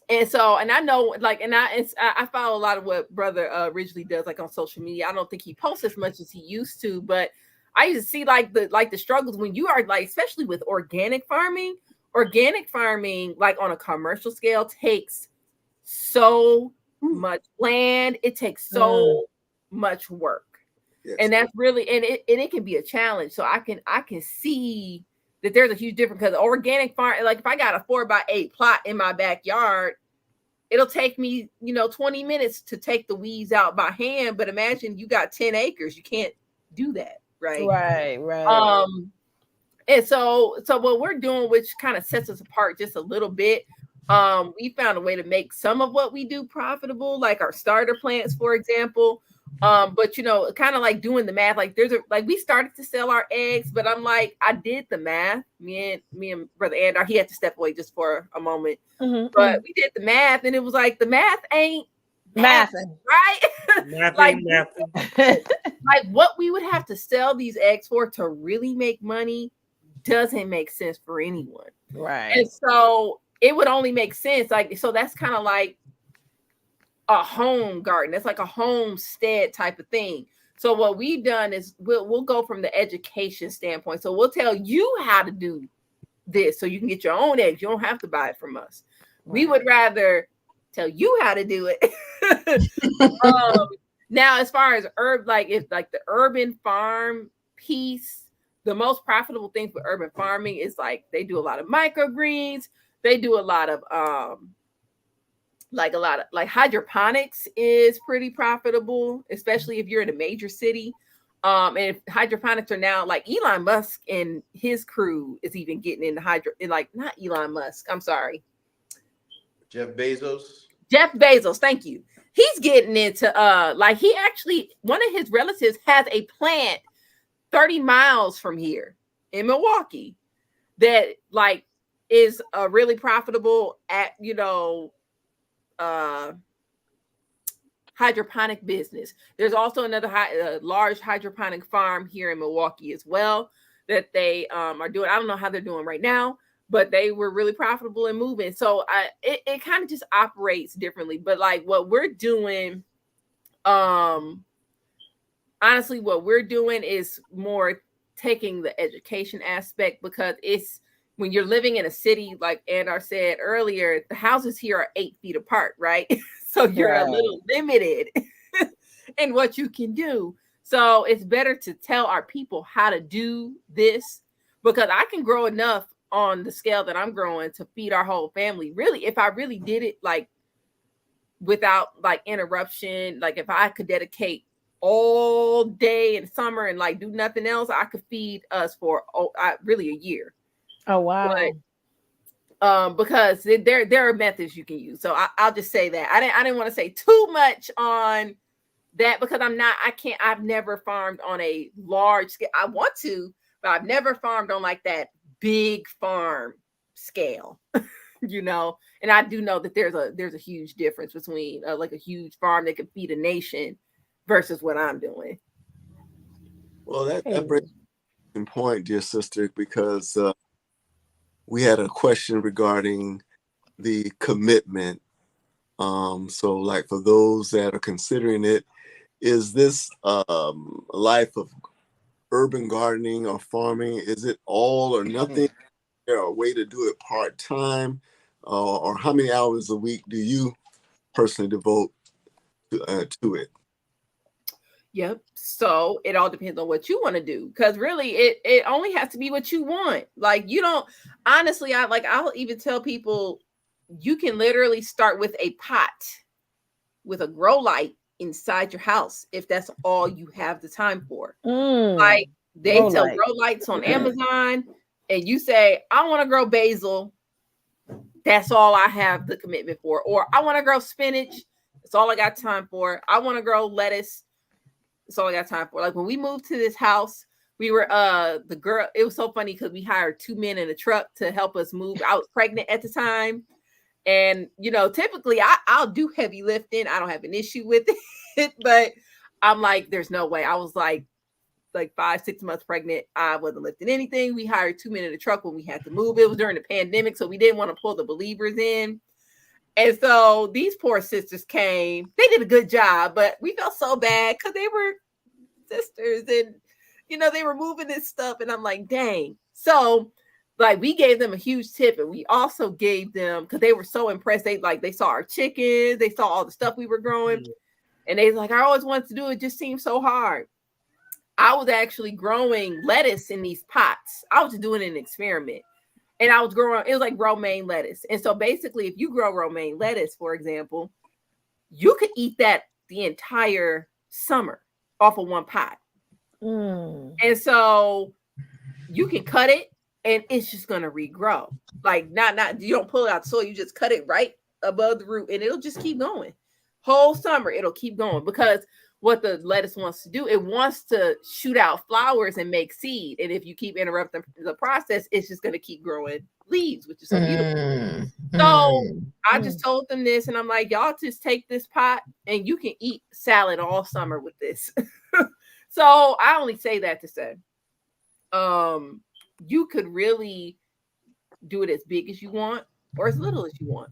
And so, and I know, I follow a lot of what Brother Ridgely does, like on social media. I don't think he posts as much as he used to, but I used to see the struggles when you are especially with organic farming. Organic farming, like on a commercial scale, takes so much land. It takes so much work. Yes. And that's really, and it can be a challenge. So I can see that there's a huge difference because organic farm, like if I got a 4x8 plot in my backyard, it'll take me, 20 minutes to take the weeds out by hand. But imagine you got 10 acres, you can't do that, right? Right. And so what we're doing, which kind of sets us apart just a little bit, we found a way to make some of what we do profitable, like our starter plants, for example. But kind of like doing the math, like we started to sell our eggs, but I'm like, I did the math. Me and Brother Andar, he had to step away just for a moment. But we did the math, and it was like the math ain't Mathing. right? Like what we would have to sell these eggs for to really make money doesn't make sense for anyone. Right. And so it would only make sense. Like, so that's kind of like a home garden. That's like a homestead type of thing. So what we've done is we'll go from the education standpoint. So we'll tell you how to do this so you can get your own eggs. You don't have to buy it from us. Right. We would rather tell you how to do it. Now, as far as the urban farm piece, the most profitable thing for urban farming is like they do a lot of microgreens. They do a lot of hydroponics is pretty profitable, especially if you're in a major city. And if hydroponics are now like Elon Musk and his crew is even getting into not Elon Musk. I'm sorry. Jeff Bezos. Jeff Bezos. Thank you. He's getting into he actually, one of his relatives has a plant 30 miles from here in Milwaukee that like is a really profitable hydroponic business. There's also another large hydroponic farm here in Milwaukee as well that they are doing. I don't know how they're doing right now, but they were really profitable and moving. So it kind of just operates differently. But like what we're doing, honestly, what we're doing is more taking the education aspect, because it's when you're living in a city, like Andar said earlier, the houses here are 8 feet apart, right? So you're a little limited in what you can do. So it's better to tell our people how to do this, because I can grow enough on the scale that I'm growing to feed our whole family. Really, if I really did it like without like interruption, like if I could dedicate all day in summer and like do nothing else, I could feed us for really a year. Oh wow. But, because there are methods you can use. So I'll just say that. I didn't want to say too much on that, because I've never farmed on a large scale. I want to, but I've never farmed on like that big farm scale. And I do know that there's a huge difference between like a huge farm that can feed a nation versus what I'm doing. Well, that brings a point, dear sister, because we had a question regarding the commitment. So like for those that are considering it, is this life of urban gardening or farming, is it all or nothing? Is there a way to do it part-time? Or how many hours a week do you personally devote to it? Yep. So it all depends on what you want to do, because really it only has to be what you want. Like you don't, honestly, I'll even tell people you can literally start with a pot with a grow light inside your house if that's all you have the time for. Like they sell grow lights on Amazon, and you say, I want to grow basil. That's all I have the commitment for. Or I want to grow spinach. That's all I got time for. I want to grow lettuce. That's all I got time for. Like when we moved to this house, we were it was so funny because we hired 2 men in a truck to help us move. I was pregnant at the time. And typically I'll do heavy lifting. I don't have an issue with it, but I'm like, there's no way. I was like 5-6 months pregnant. I wasn't lifting anything. We hired 2 men in a truck when we had to move. It was during the pandemic, so we didn't want to pull the believers in. And so these poor sisters came. They did a good job, but we felt so bad because they were sisters and, they were moving this stuff. And I'm like, dang. So like we gave them a huge tip, and we also gave them, because they were so impressed. They saw our chickens. They saw all the stuff we were growing. And they was like, I always wanted to do it. It just seemed so hard. I was actually growing lettuce in these pots. I was just doing an experiment. And I was growing, it was like romaine lettuce. And so basically, if you grow romaine lettuce, for example, you could eat that the entire summer off of one pot. And so you can cut it and it's just going to regrow. Like you don't pull it out the soil, you just cut it right above the root and it'll just keep going. Whole summer, it'll keep going, because what the lettuce wants to do, it wants to shoot out flowers and make seed. And if you keep interrupting the process, it's just going to keep growing leaves, which is so beautiful. So I just told them this, and I'm like, y'all just take this pot and you can eat salad all summer with this. So I only say that to say, you could really do it as big as you want or as little as you want.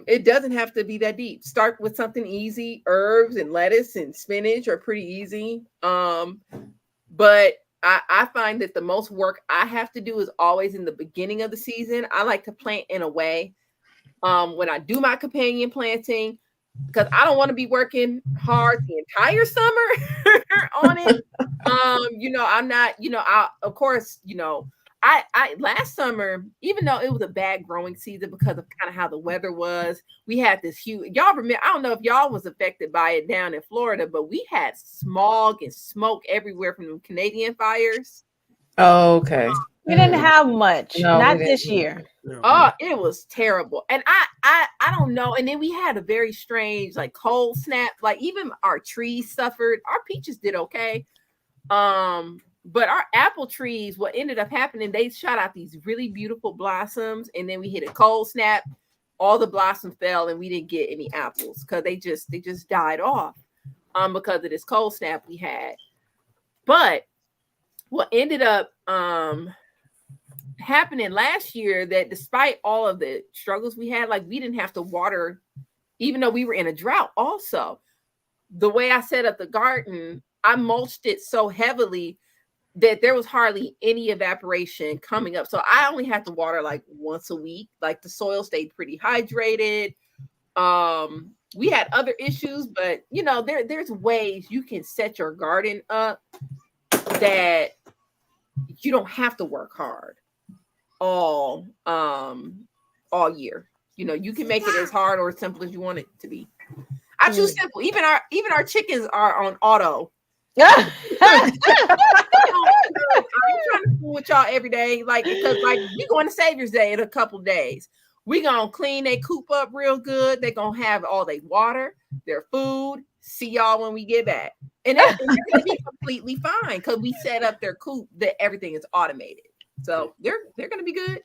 It doesn't have to be that deep. Start with something easy. Herbs and lettuce and spinach are pretty easy. But I find that the most work I have to do is always in the beginning of the season. I like to plant in a way when I do my companion planting, because I don't want to be working hard the entire summer on it. I'm not, of course, I last summer, even though it was a bad growing season because of kind of how the weather was, we had this huge, y'all remember, I don't know if y'all was affected by it down in Florida, but we had smog and smoke everywhere from the Canadian fires. Oh, okay. We didn't have much, No, not we this didn't. year. No. Oh, it was terrible. And I don't know. And then we had a very strange like cold snap. Like even our trees suffered. Our peaches did okay. But our apple trees, what ended up happening, they shot out these really beautiful blossoms, and then we hit a cold snap. All the blossoms fell, and we didn't get any apples because they just died off because of this cold snap we had. But what ended up happening last year, that despite all of the struggles we had, like we didn't have to water, even though we were in a drought. Also, the way I set up the garden, I mulched it so heavily that there was hardly any evaporation coming up. So I only had to water like once a week. Like the soil stayed pretty hydrated. We had other issues, but there's ways you can set your garden up that you don't have to work hard all year. You can make it as hard or as simple as you want it to be. I choose simple. Even our chickens are on auto. I'm trying to fool with y'all every day, because we going to Savior's Day in a couple days. We gonna clean their coop up real good. They gonna have all their water, their food. See y'all when we get back, and they're gonna be completely fine because we set up their coop that everything is automated. So they're gonna be good.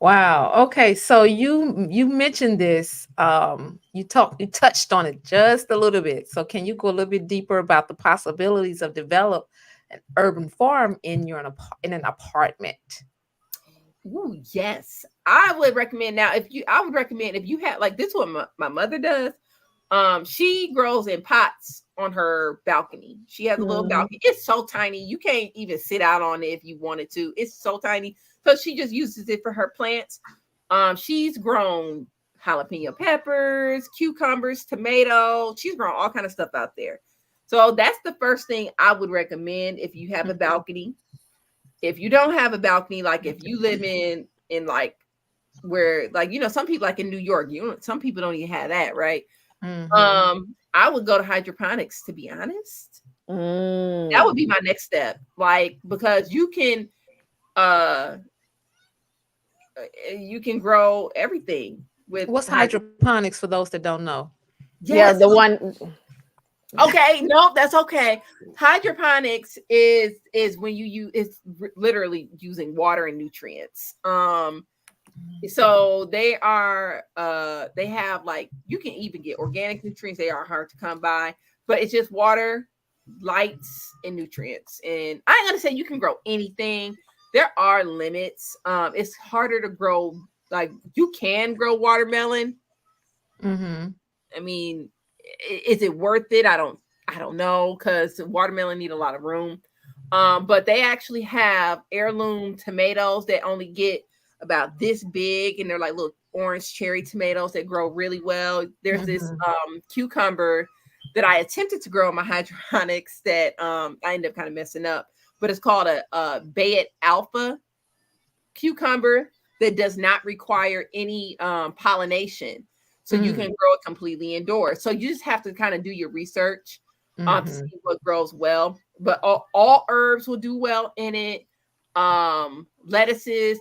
Wow. Okay. So you mentioned this. You touched on it just a little bit. So can you go a little bit deeper about the possibilities of develop an urban farm in an apartment? Ooh, yes. I would recommend if you have like this, what my mother does. She grows in pots on her balcony. She has a little balcony. It's so tiny. You can't even sit out on it if you wanted to. It's so tiny. So she just uses it for her plants. She's grown jalapeno peppers, cucumbers, tomatoes. She's grown all kind of stuff out there. So that's the first thing I would recommend if you have a balcony. If you don't have a balcony, like if you live in like where, like, some people like in New York, some people don't even have that, right? I would go to hydroponics, to be honest. That would be my next step. Like, because you can grow everything with What's hydroponics for those that don't know? Yes. Yeah, the one. Okay, no, that's okay. Hydroponics is when literally using water and nutrients. So they have like, you can even get organic nutrients. They are hard to come by, but it's just water, lights, and nutrients. And I ain't gonna say you can grow anything. There are limits. It's harder to grow. Like, you can grow watermelon. I mean, is it worth it? I don't know, because watermelon need a lot of room. But they actually have heirloom tomatoes that only get about this big, and they're like little orange cherry tomatoes that grow really well. There's this cucumber that I attempted to grow in my hydroponics that I ended up kind of messing up, but it's called a Bayet Alpha cucumber that does not require any pollination. So you can grow it completely indoors. So you just have to kind of do your research to see what grows well. But all herbs will do well in it. Lettuces,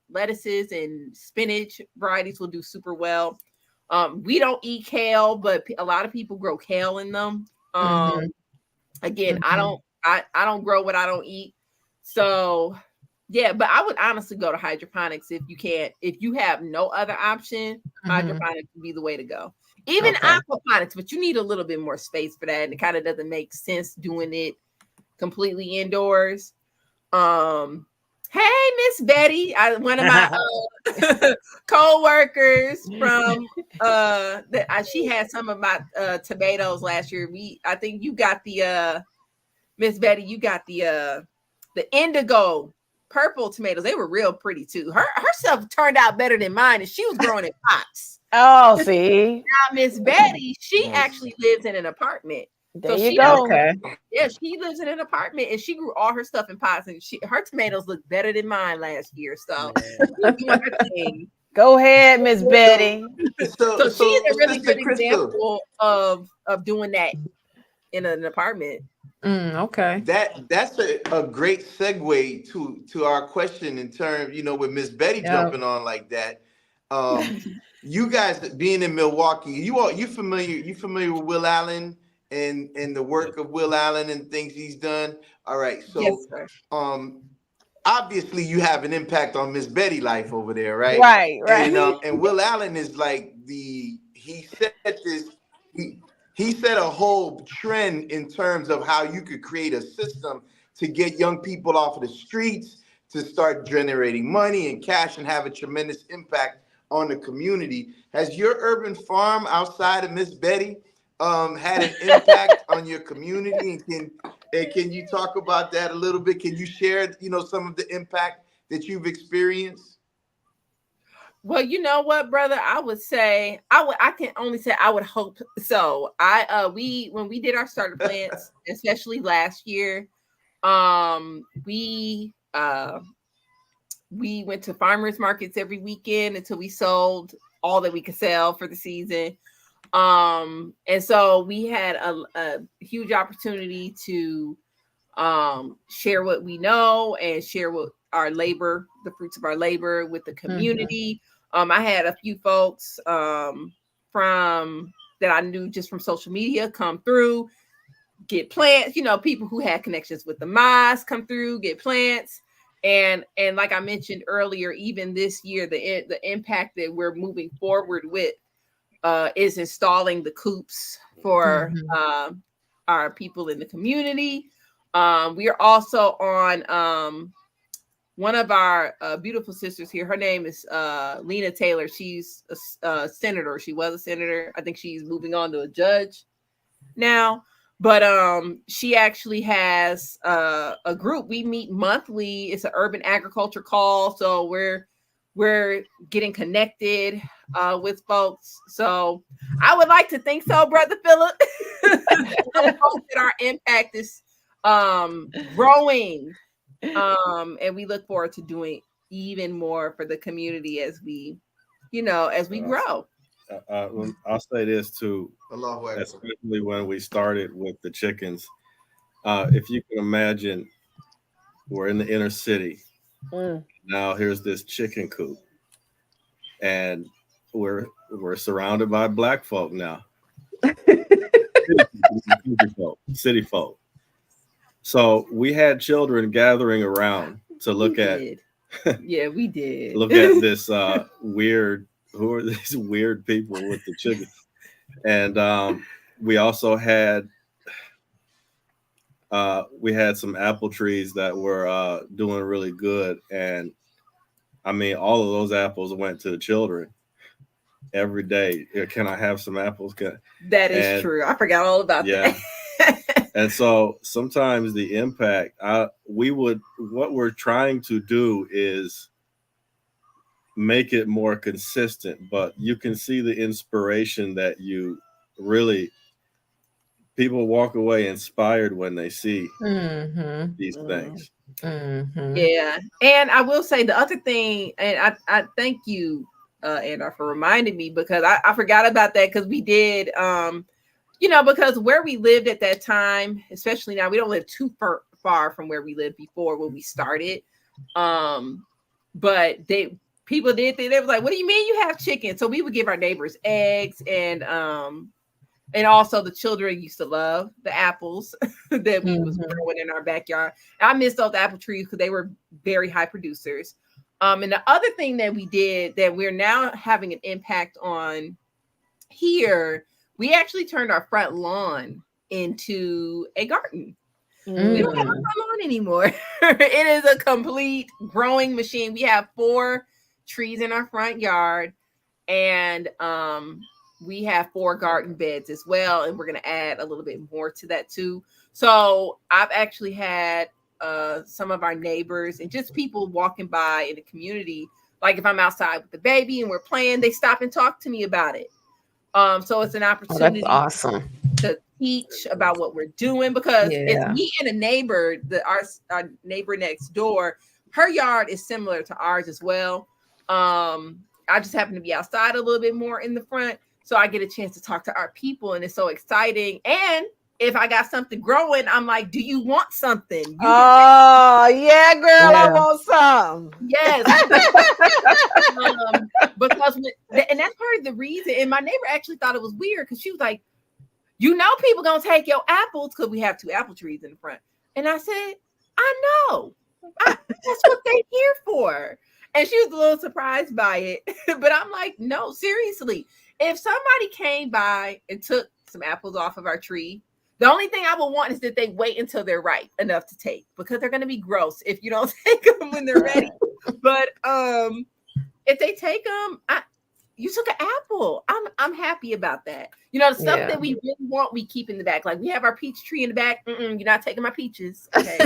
lettuces and spinach varieties will do super well. We don't eat kale, but a lot of people grow kale in them. Again, I don't grow what I don't eat. So yeah, but I would honestly go to hydroponics if you have no other option. Hydroponics would be the way to go. Even aquaponics, but you need a little bit more space for that, and it kind of doesn't make sense doing it completely indoors. Hey, Miss Betty, one of my co-workers from she had some of my tomatoes last year. I think you got the Miss Betty, you got the indigo purple tomatoes. They were real pretty too. Herself turned out better than mine, and she was growing in pots. Oh, see. Now Miss Betty, she Nice. actually lives in an apartment. There So you she go. Okay. Yeah, she lives in an apartment, and she grew all her stuff in pots, and her tomatoes look better than mine last year. So she's doing her thing. Go ahead, Miss Betty. So she's a really Sister good Crystal, example of doing that in an apartment. Okay. that's a great segue to our question in terms, with Miss Betty Yeah. jumping on like that. You guys being in Milwaukee, you familiar with Will Allen and the work of Will Allen and things he's done? All right, so Yes, sir. obviously you have an impact on Miss Betty life over there, right? Right. And Will Allen is like he set a whole trend in terms of how you could create a system to get young people off of the streets, to start generating money and cash and have a tremendous impact on the community. Has your urban farm outside of Miss Betty had an impact on your community? And can you talk about that a little bit? Can you share, some of the impact that you've experienced? Well, you know what, brother? I would say I can only say I would hope so. When we did our starter plants, especially last year, we went to farmers markets every weekend until we sold all that we could sell for the season. And so we had a huge opportunity to share what we know and share what our labor, the fruits of our labor with the community. I had a few folks from that I knew just from social media come through, get plants, people who had connections with the mosque come through, get plants. And like I mentioned earlier, even this year, the impact that we're moving forward with is installing the coops for our people in the community. We are also on one of our beautiful sisters here. Her name is Lena Taylor. She's a senator. She was a senator. I think she's moving on to a judge now. But she actually has a group. We meet monthly. It's an urban agriculture call. So we're getting connected with folks. So I would like to think so, Brother Philip. I hope that our impact is growing. And we look forward to doing even more for the community as we grow. I'll say this too, Allahu Akbar. especially when we started with the chickens. If you can imagine, we're in the inner city. Now here's this chicken coop, and we're surrounded by black folk now. City folk. So we had children gathering around to look at. Yeah, we did. Look at this weird. Who are these weird people with the chickens? And we also had some apple trees that were doing really good, and I mean, all of those apples went to the children every day. Can I have some apples? That is true. I forgot all about that. And so sometimes the impact, what we're trying to do is make it more consistent, but you can see the inspiration that people walk away inspired when they see these things. Yeah. And I will say the other thing, and I thank you, Andar, for reminding me, because I forgot about that, because we did, because where we lived at that time, especially now, we don't live too far from where we lived before when we started. But people did think, they was like, what do you mean you have chicken? So we would give our neighbors eggs, and also the children used to love the apples that we was growing in our backyard. I miss those apple trees because they were very high producers. And the other thing that we did that we're now having an impact on here, we actually turned our front lawn into a garden. We don't have a front lawn anymore. It is a complete growing machine. We have 4 trees in our front yard, and we have 4 garden beds as well, and we're going to add a little bit more to that too. So I've actually had some of our neighbors and just people walking by in the community, like if I'm outside with the baby and we're playing, they stop and talk to me about it. So it's an opportunity That's awesome. to teach about what we're doing, because it's Yeah. me and a neighbor, our neighbor next door. Her yard is similar to ours as well. I just happen to be outside a little bit more in the front, so I get a chance to talk to our people, and it's so exciting. And if I got something growing, I'm like, do you want something? You Oh, yeah, girl, I Yeah. want some. Yes. Because and that's part of the reason. And my neighbor actually thought it was weird, because she was like, you know, people gonna take your apples, because we have 2 apple trees in the front. And I said, I know. That's what they're here for. And she was a little surprised by it. But I'm like, no, seriously. If somebody came by and took some apples off of our tree, the only thing I would want is that they wait until they're ripe enough to take, because they're going to be gross if you don't take them when they're ready. But if they take them, you took an apple. I'm happy about that. You know, the stuff that we really want, we keep in the back. Like we have our peach tree in the back. You're not taking my peaches. Okay.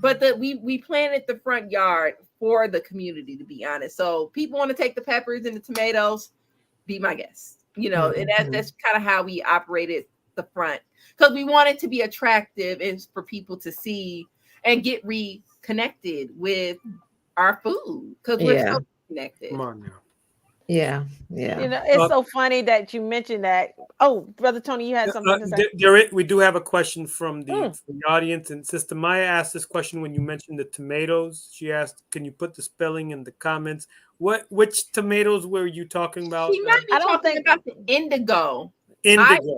But we planted the front yard for the community, to be honest. So people want to take the peppers and the tomatoes, be my guest. You know, and that's kind of how we operated the front, because we want it to be attractive and for people to see and get reconnected with our food, because we're so connected. Come on now. Yeah. You know, it's so funny that you mentioned that. Oh, Brother Tony, you had something to say? We do have a question from the audience, and Sister Maya asked this question when you mentioned the tomatoes. She asked, "Can you put the spelling in the comments? Which tomatoes were you talking about?" She might be talking about the indigo. Indigo.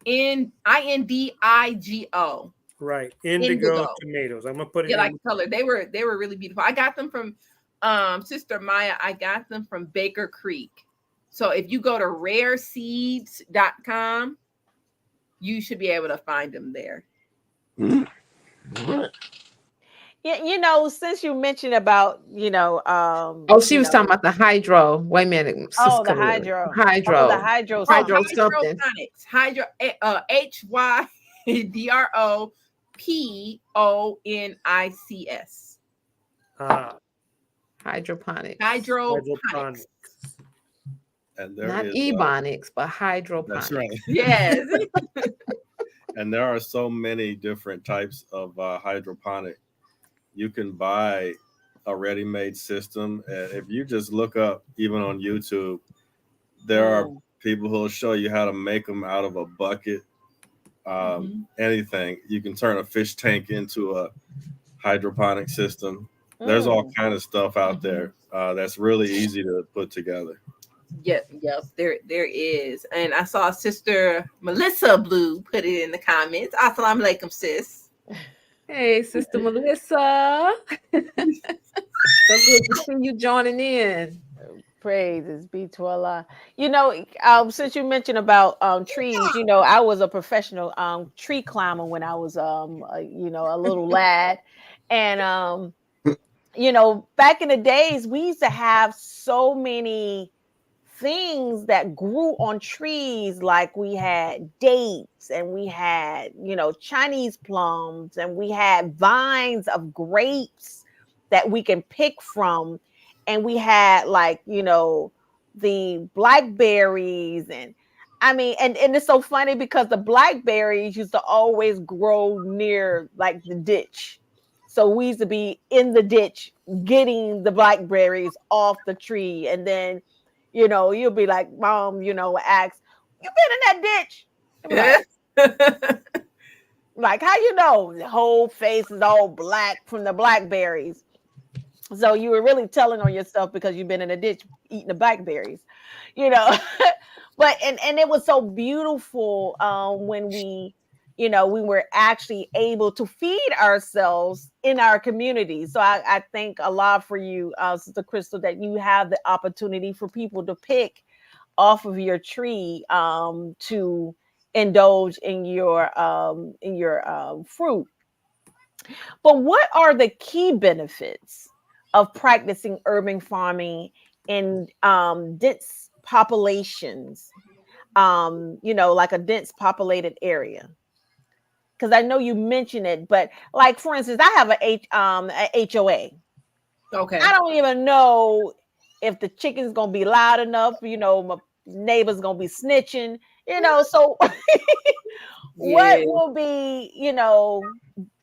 INDIGO. Right, indigo tomatoes. I'm gonna put it. Yeah, like color. They were really beautiful. I got them from Sister Maya. I got them from Baker Creek. So if you go to rareseeds.com, you should be able to find them there. All right. Yeah, you know, since you mentioned about, you know, she was talking about the hydro. Wait a minute. Oh, the hydro. Hydro. The hydro. Hydro something. Hydro HYDROPONICS. Hydroponics. Hydroponics. And there Not is, ebonics, but hydroponics. That's right. Yes. And there are so many different types of hydroponic. You can buy a ready-made system, and if you just look up, even on YouTube, there are people who will show you how to make them out of a bucket. Anything. You can turn a fish tank into a hydroponic system. There's all kind of stuff out there that's really easy to put together. Yes, there is. And I saw Sister Melissa Blue put it in the comments. Assalamu alaikum, sis. Hey, Sister Melissa. So good to see you joining in. Praises be to Allah. You know, since you mentioned about trees, you know, I was a professional tree climber when I was you know, a little lad. And you know, back in the days, we used to have so many things that grew on trees. Like we had dates, and we had, you know, Chinese plums, and we had vines of grapes that we can pick from. And we had, like, you know, the blackberries, and I mean, and it's so funny because the blackberries used to always grow near like the ditch. So we used to be in the ditch getting the blackberries off the tree. And then, you know, you'll be like, Mom, you know, ask, you been in that ditch? Like, how you know? The whole face is all black from the blackberries. So you were really telling on yourself because you've been in a ditch eating the blackberries, you know. But and it was so beautiful when we, you know, we were actually able to feed ourselves in our community. So I thank Allah for you, Sister Crystal, that you have the opportunity for people to pick off of your tree to indulge in your fruit. But what are the key benefits of practicing urban farming in dense populations? Like a dense populated area. Because I know you mentioned it, but like for instance, I have a HOA. Okay. I don't even know if the chicken's gonna be loud enough. My neighbor's gonna be snitching. So what Yeah. will be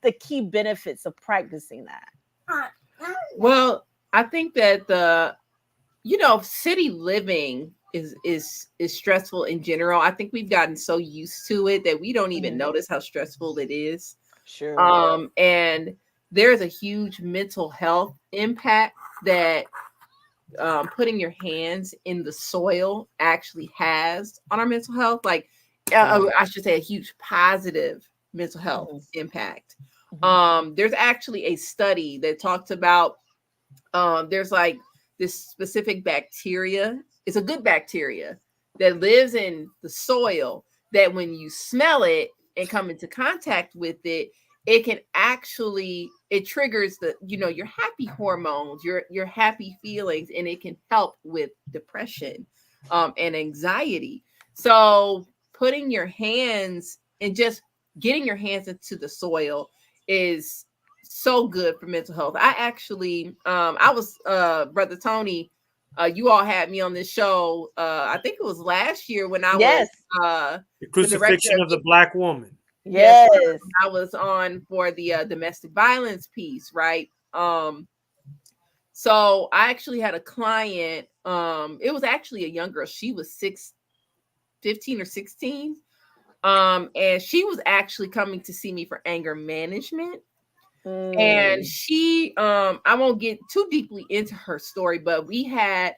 the key benefits of practicing that? Well, I think that city living is stressful in general. I think we've gotten so used to it that we don't even notice how stressful it is. Sure. And there's a huge mental health impact that putting your hands in the soil actually has on our mental health. Like, I should say, a huge positive mental health impact. There's actually a study that talks about there's like this specific bacteria. It's a good bacteria that lives in the soil that when you smell it and come into contact with it, it can actually, it triggers your happy hormones, your happy feelings, and it can help with depression and anxiety. So putting your hands and just getting your hands into the soil is so good for mental health. I actually, I was, Brother Tony, you all had me on this show. I think it was last year when I was the crucifixion of the Black woman. Yes, I was on for the domestic violence piece, right? So I actually had a client. It was actually a young girl. She was 15 or 16. And she was actually coming to see me for anger management. And she, I won't get too deeply into her story, but we had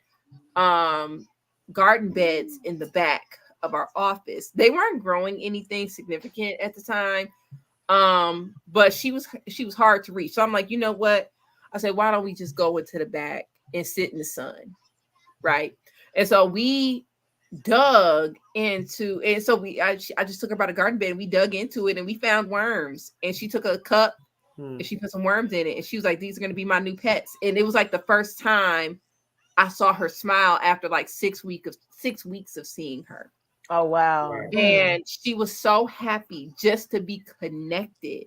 garden beds in the back of our office. They weren't growing anything significant at the time. But she was hard to reach. So I'm like, you know what? I said, why don't we just go into the back and sit in the sun? Right. And so we dug into, and so I just took her by the garden bed and we dug into it and we found worms, and she took a cup and she put some worms in it, and she was like, these are going to be my new pets. And it was like the first time I saw her smile after like 6 weeks of seeing her. Oh, wow. And she was so happy just to be connected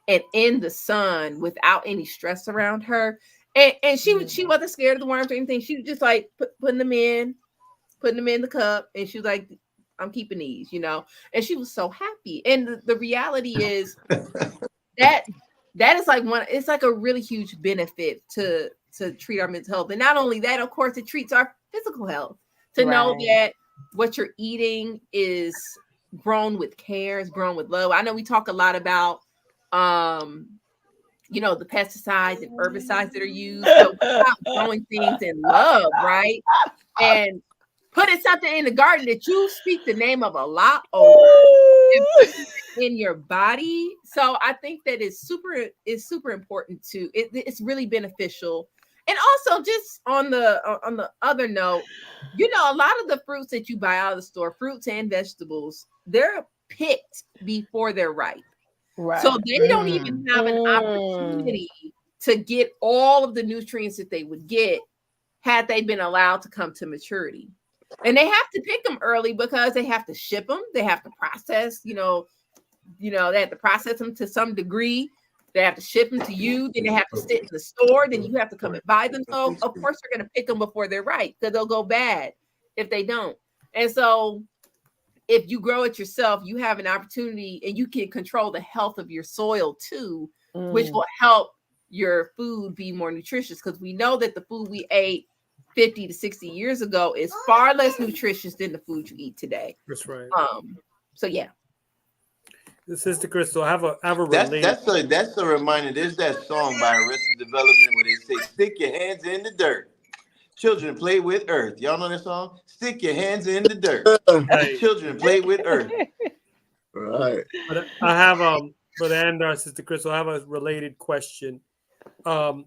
and in the sun without any stress around her. And she wasn't scared of the worms or anything. She was just like putting them in the cup. And she was like, I'm keeping these, and she was so happy. And the reality is that is like it's like a really huge benefit to treat our mental health. And not only that, of course, it treats our physical health, to know that what you're eating is grown with care, is grown with love. I know we talk a lot about the pesticides and herbicides that are used, but without growing things in love, right? And putting something in the garden that you speak the name of a lot over in your body. So I think that it's super important it's really beneficial. And also, just on the other note, a lot of the fruits that you buy out of the store, fruits and vegetables, they're picked before they're ripe. Right. So they don't even have an opportunity to get all of the nutrients that they would get had they been allowed to come to maturity. And they have to pick them early because they have to ship them. They have to process, they have to process them to some degree. They have to ship them to you. Then they have to sit in the store. Then you have to come and buy them. So of course they're going to pick them before they're ripe, because they'll go bad if they don't. And so if you grow it yourself, you have an opportunity, and you can control the health of your soil too, which will help your food be more nutritious. Because we know that the food we ate 50 to 60 years ago is far less nutritious than the food you eat today. That's right. So yeah. Sister Crystal, I have a related. That's a reminder. There's that song by Arrested Development where they say, "Stick your hands in the dirt. Children play with earth." Y'all know that song? Stick your hands in the dirt. Right. Children play with earth. Right. But I have Brother Andar, Sister Crystal, I have a related question. And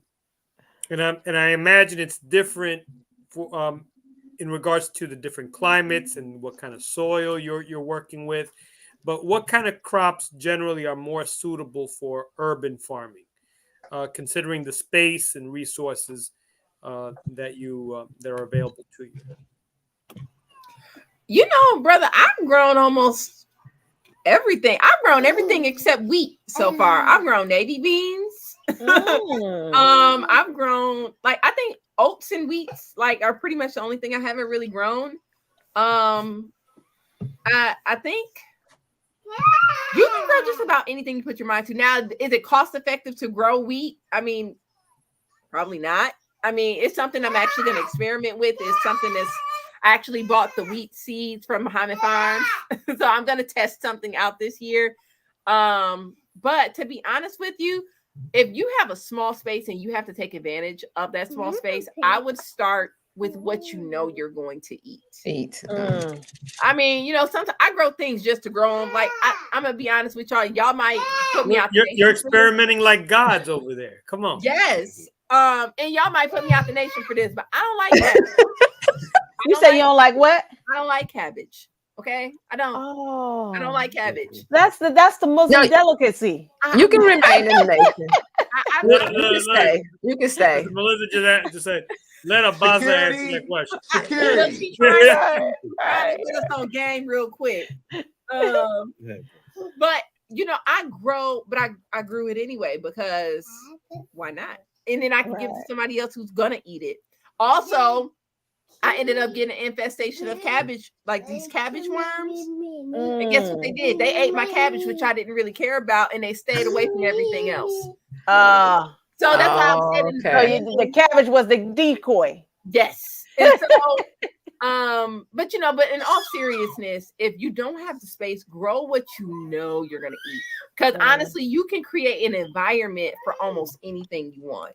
I imagine it's different for in regards to the different climates and what kind of soil you're working with. but what kind of crops generally are more suitable for urban farming, considering the space and resources that are available to you? You know, brother, I've grown almost everything. I've grown everything except wheat so far. I've grown navy beans. I've grown, like, I think oats and wheats like are pretty much the only thing I haven't really grown. I think you can grow just about anything you put your mind to. Now, is it cost effective to grow wheat? I mean, probably not. I mean, it's something I'm actually going to experiment with. It's something that's, I actually bought the wheat seeds from Muhammad Farms. So I'm going to test something out this year. But to be honest with you, if you have a small space and you have to take advantage of that small space, I would start with what you know you're going to eat. I mean, you know, sometimes I grow things just to grow them. Like, I'm going to be honest with y'all. Y'all might put me out. You're experimenting like gods over there. Come on. Yes. And y'all might put me out the nation for this, but I don't like that. You say you don't like what? I don't like cabbage. Okay, I don't. Oh, I don't like cabbage. That's the Muslim delicacy. You can remain in the nation. No, You can stay. You can stay. Melissa just said, let Abaza answer that question. Security. She tried to put us on game real quick. But you know, I grew it anyway because why not? And then I can give it to somebody else who's gonna eat it. Also, I ended up getting an infestation of cabbage, like these cabbage worms. And guess what they did? They ate my cabbage, which I didn't really care about, and they stayed away from everything else. So that's how I'm saying. Okay. So the cabbage was the decoy. Yes. And so, but you know, but in all seriousness, if you don't have the space, grow what you know you're gonna eat. Because honestly, you can create an environment for almost anything you want.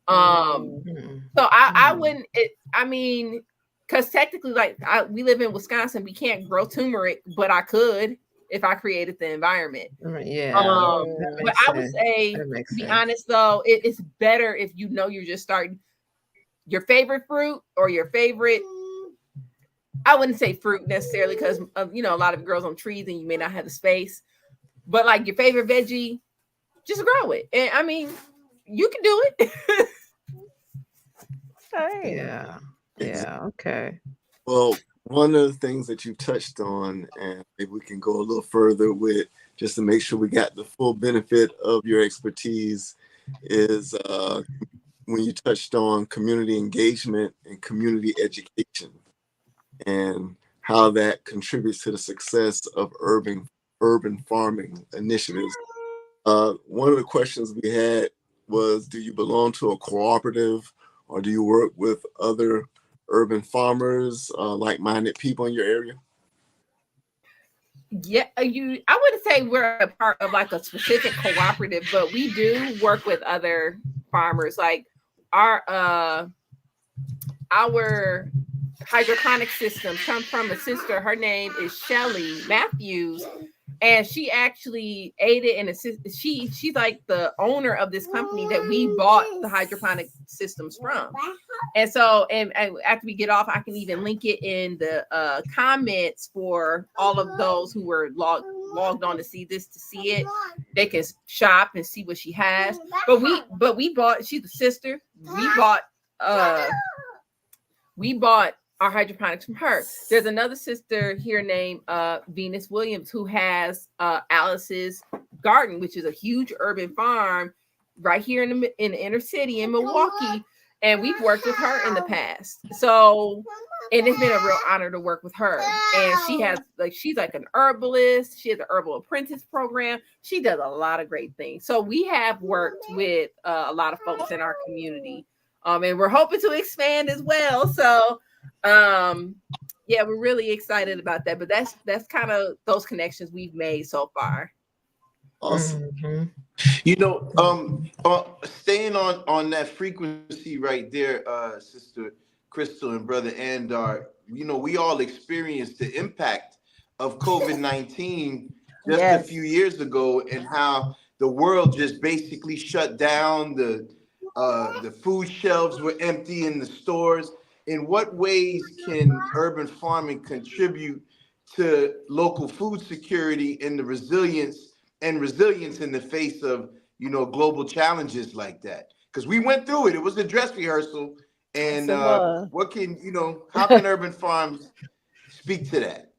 So I wouldn't. I mean, because technically, like we live in Wisconsin, we can't grow turmeric, but I could if I created the environment. Yeah. But I would say, to be honest, though, it's better if you know you're just starting your favorite fruit or your favorite. I wouldn't say fruit necessarily because you know, a lot of it grows on trees and you may not have the space. But like your favorite veggie, just grow it. And I mean, you can do it. Yeah. Okay. Well, one of the things that you touched on, and maybe we can go a little further with just to make sure we got the full benefit of your expertise, is when you touched on community engagement and community education and how that contributes to the success of urban farming initiatives. One of the questions we had was, do you belong to a cooperative or do you work with other urban farmers, like-minded people in your area? Yeah, I wouldn't say we're a part of like a specific cooperative, but we do work with other farmers. Like our hydroponic system comes from a sister. Her name is Shelly Matthews, and she actually aided and assisted. She's like the owner of this company that we bought the hydroponic systems from. And so, and after we get off, I can even link it in the comments for all of those who were logged on to see it. They can shop and see what she has. But we bought. She's the sister. We bought our hydroponics from her. There's another sister here named Venus Williams who has Alice's Garden, which is a huge urban farm right here in the inner city in Milwaukee. And we've worked with her in the past. So, and it's been a real honor to work with her. And she's like an herbalist. She has an herbal apprentice program. She does a lot of great things. So we have worked with a lot of folks in our community. And we're hoping to expand as well. So, yeah, we're really excited about that. But that's kind of those connections we've made so far. Awesome. Mm-hmm. You know, staying on that frequency right there, Sister Crystal and Brother Andar, you know, we all experienced the impact of COVID-19 just a few years ago, and how the world just basically shut down. The food shelves were empty in the stores. In what ways can urban farming contribute to local food security and the resilience in the face of, you know, global challenges like that. Because we went through it. It was a dress rehearsal. And Yes, it was. what can, you know, how can Urban Farms speak to that?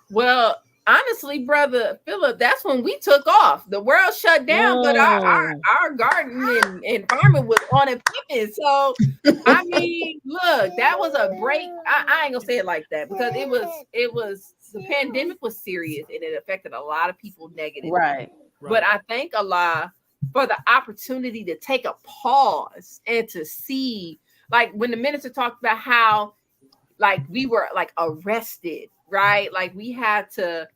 Well, honestly, brother Philip, that's when we took off. The world shut down, but our garden and farming was on and popping. So I mean, look, that was a break. I ain't gonna say it like that because it was the pandemic was serious and it affected a lot of people negatively. Right. But I thank Allah for the opportunity to take a pause and to see, like when the minister talked about how like we were like arrested, right? Like we had to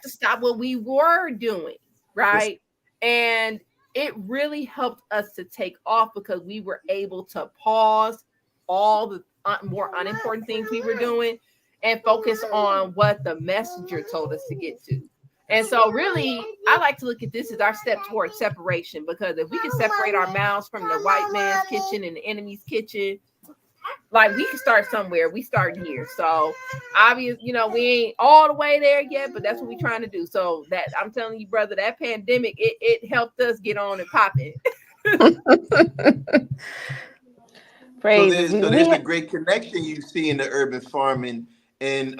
stop what we were doing, right? And it really helped us to take off because we were able to pause all the more unimportant things we were doing and focus on what the messenger told us to get to. And so really, I like to look at this as our step towards separation, because if we can separate our mouths from the white man's kitchen and the enemy's kitchen, like we can start somewhere. We start here. So obviously, you know, we ain't all the way there yet, but that's what we're trying to do. So that I'm telling you, brother, that pandemic, it helped us get on and pop it. Praise. So there's a great connection you see in the urban farming and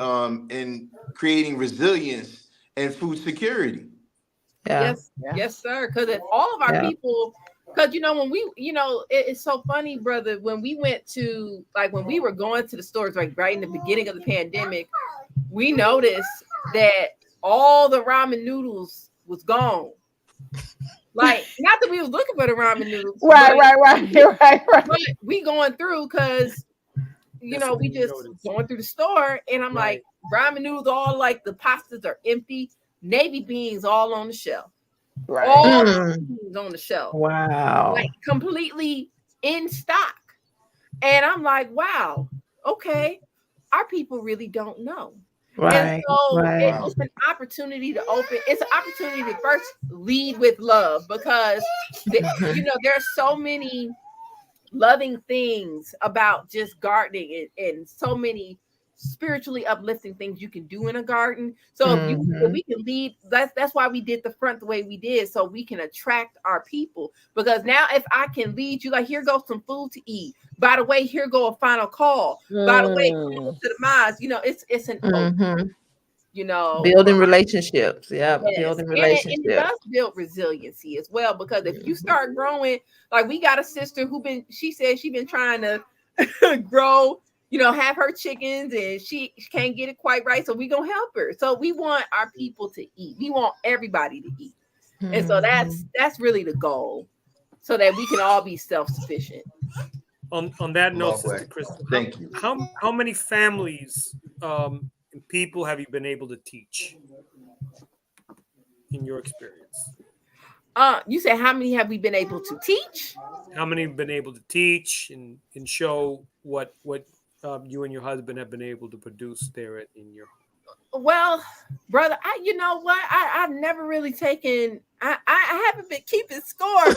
creating resilience and food security. Yeah. Yes, sir. Because if all of our people, because you know, when we, you know, it's so funny, brother, when we went to, like when we were going to the stores, like right in the beginning of the pandemic, we noticed that all the ramen noodles was gone. Like, not that we was looking for the ramen noodles. Right. But we going through because, you know, we just going through the store and I'm like, ramen noodles, all like the pastas are empty, navy beans all on the shelf. Right. All beans on the shelf. Wow. Like completely in stock. And I'm like, wow, okay, our people really don't know. Right. And so it's an opportunity to open. It's an opportunity to first lead with love because, you know, there's so many loving things about just gardening and so many spiritually uplifting things you can do in a garden. So if we can lead, that's why we did the front the way we did, so we can attract our people. Because now if I can lead you, like, here goes some food to eat. By the way, here go a final call. By the way, to the mosque, you know, it's an open, you know, building relationships. Yeah, yes. building relationships. And it does build resiliency as well, because if you start growing, like we got a sister she said she been trying to grow, you know, have her chickens and she can't get it quite right. So we gonna help her. So we want our people to eat. We want everybody to eat. And so that's really the goal, so that we can all be self-sufficient. On that note, Sister Crystal, thank you. How many families and people have you been able to teach in your experience? You said how many have we been able to teach? How many have been able to teach and show what you and your husband have been able to produce there in your home? Well, brother, you know what? I've never really taken. I haven't been keeping score.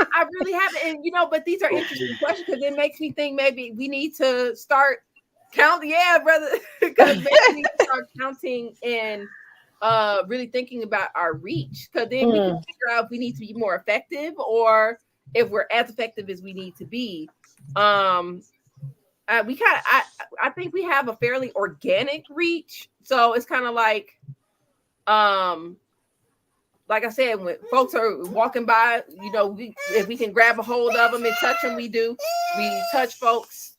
I really haven't, and you know, but these are interesting questions because it makes me think maybe we need to start counting. Yeah, brother, because maybe we need to start counting and really thinking about our reach, because then we can figure out if we need to be more effective or if we're as effective as we need to be. I think we have a fairly organic reach, so it's kind of like I said, when folks are walking by, you know, if we can grab a hold of them and touch them, we do. We touch folks.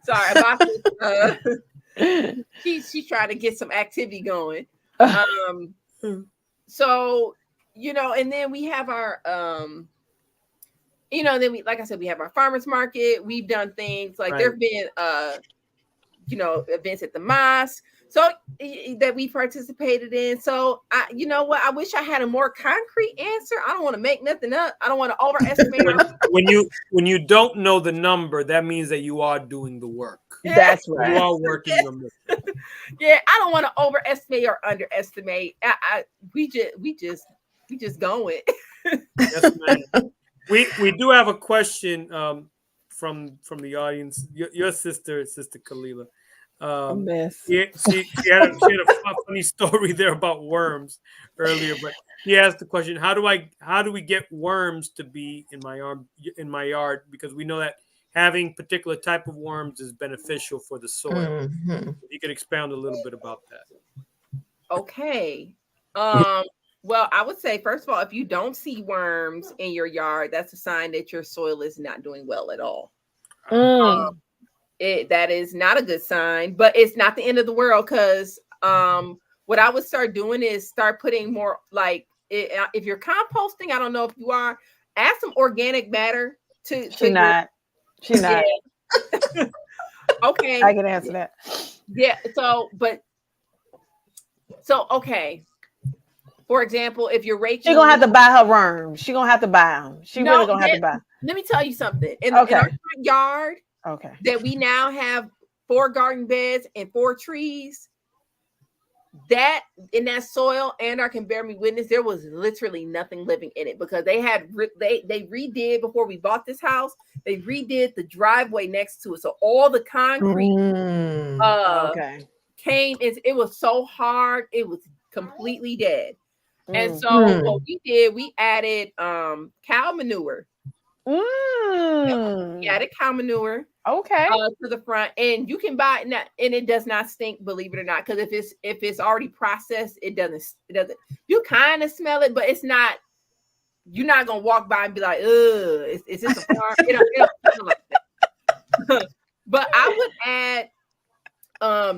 Sorry about this. She's trying to get some activity going. So, you know, and then we have our you know, then we, like I said, we have our farmers market. We've done things like there've been you know, events at the mosque, so that we participated in. So you know what? I wish I had a more concrete answer. I don't want to make nothing up. I don't want to overestimate. When you don't know the number, that means that you are doing the work. That's right. You are working your mission. Yeah, I don't want to overestimate or underestimate. We just going. Yes, man. we do have a question from the audience. Your sister Kalila. A mess. She had a funny story there about worms earlier, but he asked the question: How do we get worms to be in my yard? Because we know that having particular type of worms is beneficial for the soil. Mhm. If you could expound a little bit about that. Okay. Well, I would say, first of all, if you don't see worms in your yard, that's a sign that your soil is not doing well at all. That is not a good sign, but it's not the end of the world, because what I would start doing is start putting more, like, if you're composting, I don't know if you are, add some organic matter to She's not. Okay. I can answer that. Yeah. So okay. For example, if you're raking, She's gonna have to buy her worms. She's gonna have to buy them. She really gonna have to buy. Let me tell you something. In our front yard, Okay. that we now have 4 garden beds and 4 trees. That in that soil, Andar can bear me witness, there was literally nothing living in it, because they redid, before we bought this house, they redid the driveway next to it. So all the concrete came, it was so hard, it was completely dead. And so what we did, we added cow manure. We added cow manure. Okay. To the front, and you can buy it now, and it does not stink, believe it or not, because if it's already processed, it doesn't. You kind of smell it, but it's not. You're not gonna walk by and be like, "Ugh, is this a farm?" It don't smell like that. But I would add,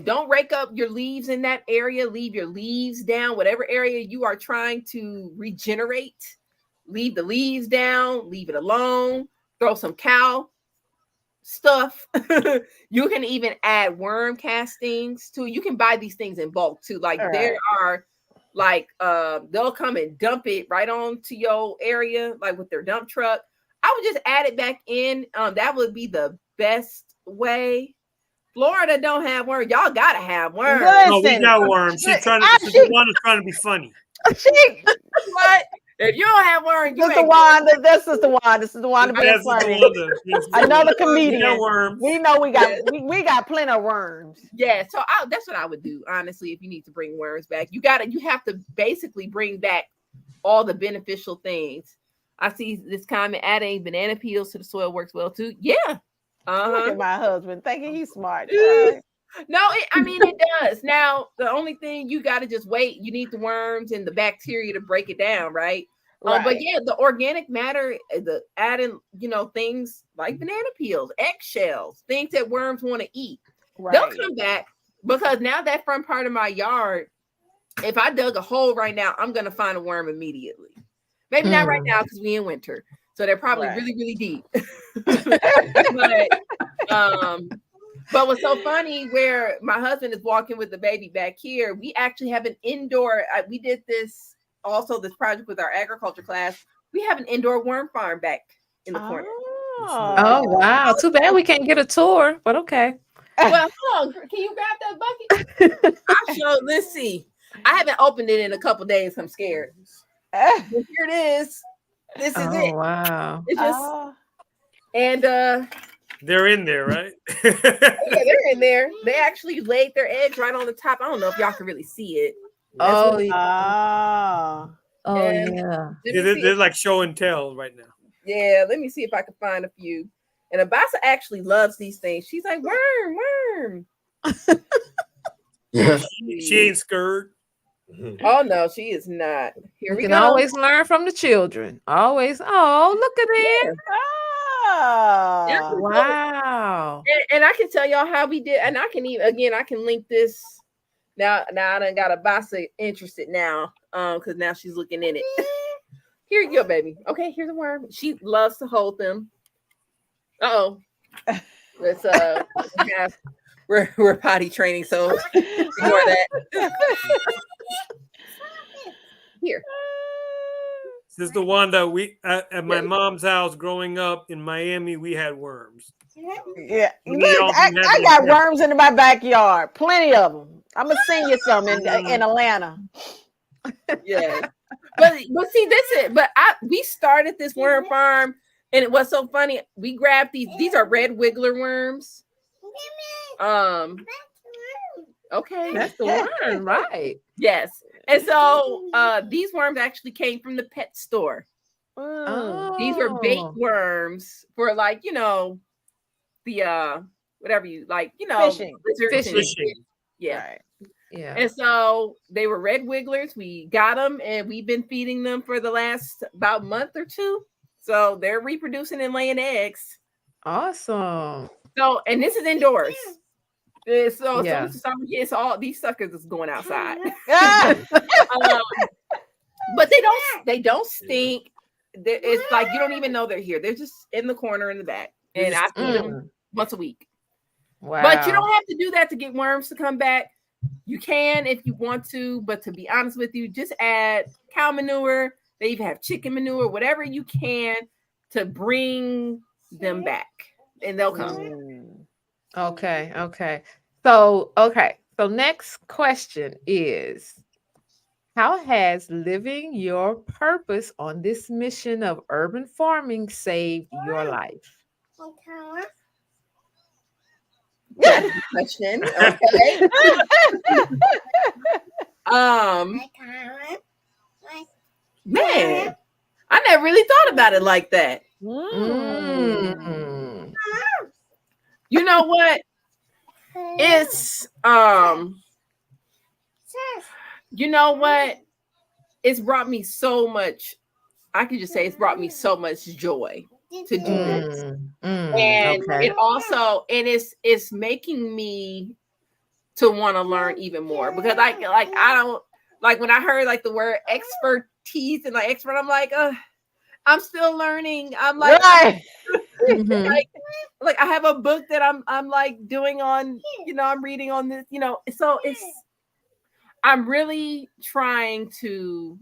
don't rake up your leaves in that area. Leave your leaves down. Whatever area you are trying to regenerate, leave the leaves down. Leave it alone. Throw some cow stuff. You can even add worm castings too. You can buy these things in bulk too. Like there are, like they'll come and dump it right onto your area, like with their dump truck. I would just add it back in. That would be the best way. Florida don't have worms. Y'all gotta have worms. No, we got worms. She's trying to be funny. What? If you don't have worms, this is the Wanda. This is the Wanda being funny. Another comedian. We know we got plenty of worms. Yeah, so that's what I would do, honestly. If you need to bring worms back, you have to basically bring back all the beneficial things. I see this comment: adding banana peels to the soil works well too. Yeah. Look at my husband thinking he's smart. No, it does. Now, the only thing, you got to just wait. You need the worms and the bacteria to break it down, right? But yeah, the organic matter, the adding, things like banana peels, eggshells, things that worms want to eat. Right. They'll come back, because now that front part of my yard, if I dug a hole right now, I'm going to find a worm immediately. Maybe not right now, because we in winter. So they're probably really, really deep. But what's so funny, where my husband is walking with the baby back here, we actually have an indoor, we did this project with our agriculture class. We have an indoor worm farm back in the corner. Oh, wow. Too bad we can't get a tour, but okay. Well, hold on. Can you grab that bucket? Let's see. I haven't opened it in a couple days. I'm scared. But here it is. This is it. Wow. It's just, and they're in there, right? Yeah, they're in there. They actually laid their eggs right on the top. I don't know if y'all can really see it. Yeah. They're like show and tell right now. Yeah, let me see if I can find a few. And Abasa actually loves these things. She's like, worm. She ain't scared. Oh no, she is not. Here we can go. Always learn from the children. Always. Oh, look at it. Yeah. Wow. And I can tell y'all how we did, and I can link this. Now I done got Abasa interested now, because now she's looking in it. Here you go, baby. Okay, here's a worm. She loves to hold them. Let's we're potty training, so ignore that. Here. This is the one that we at my mom's house growing up in Miami. We had worms. Yeah, look, I got worms in my backyard. Plenty of them. I'm gonna send you some in Atlanta. Yeah, but see, we started this worm farm And it was so funny. We grabbed these. These are red wiggler worms. Okay. That's the one, right? Yes. And so these worms actually came from the pet store. These were bait Oh. worms for like, you know, the whatever you like, you know, Fishing. lizards and Fishing. shit. Yeah. Right. Yeah. And so they were red wigglers. We got them and we've been feeding them for the last about month or two. So they're reproducing and laying eggs. Awesome. So, and this is indoors. So Yeah. it's summer, it's all these suckers is going outside. Ah! But they don't stink. It's like you don't even know they're here. They're just in the corner in the back. And I feed them once a week. Wow. But you don't have to do that to get worms to come back. You can if you want to, but to be honest with you, just add cow manure. They even have chicken manure, whatever you can to bring them back, and they'll come. Okay. Okay. So next question is, how has living your purpose on this mission of urban farming saved your life? That's a good question. Okay. Man, I never really thought about it like that. Mm. You know what? It's you know what? It's brought me so much. I could just say it's brought me so much joy to do this. And Okay. it also, and it's making me to want to learn even more, because I don't like when I heard like the word expertise and like expert, I'm like, I'm still learning. I'm like, Right. like I have a book that I'm like doing on, you know, I'm reading on this, you know, so I'm really trying to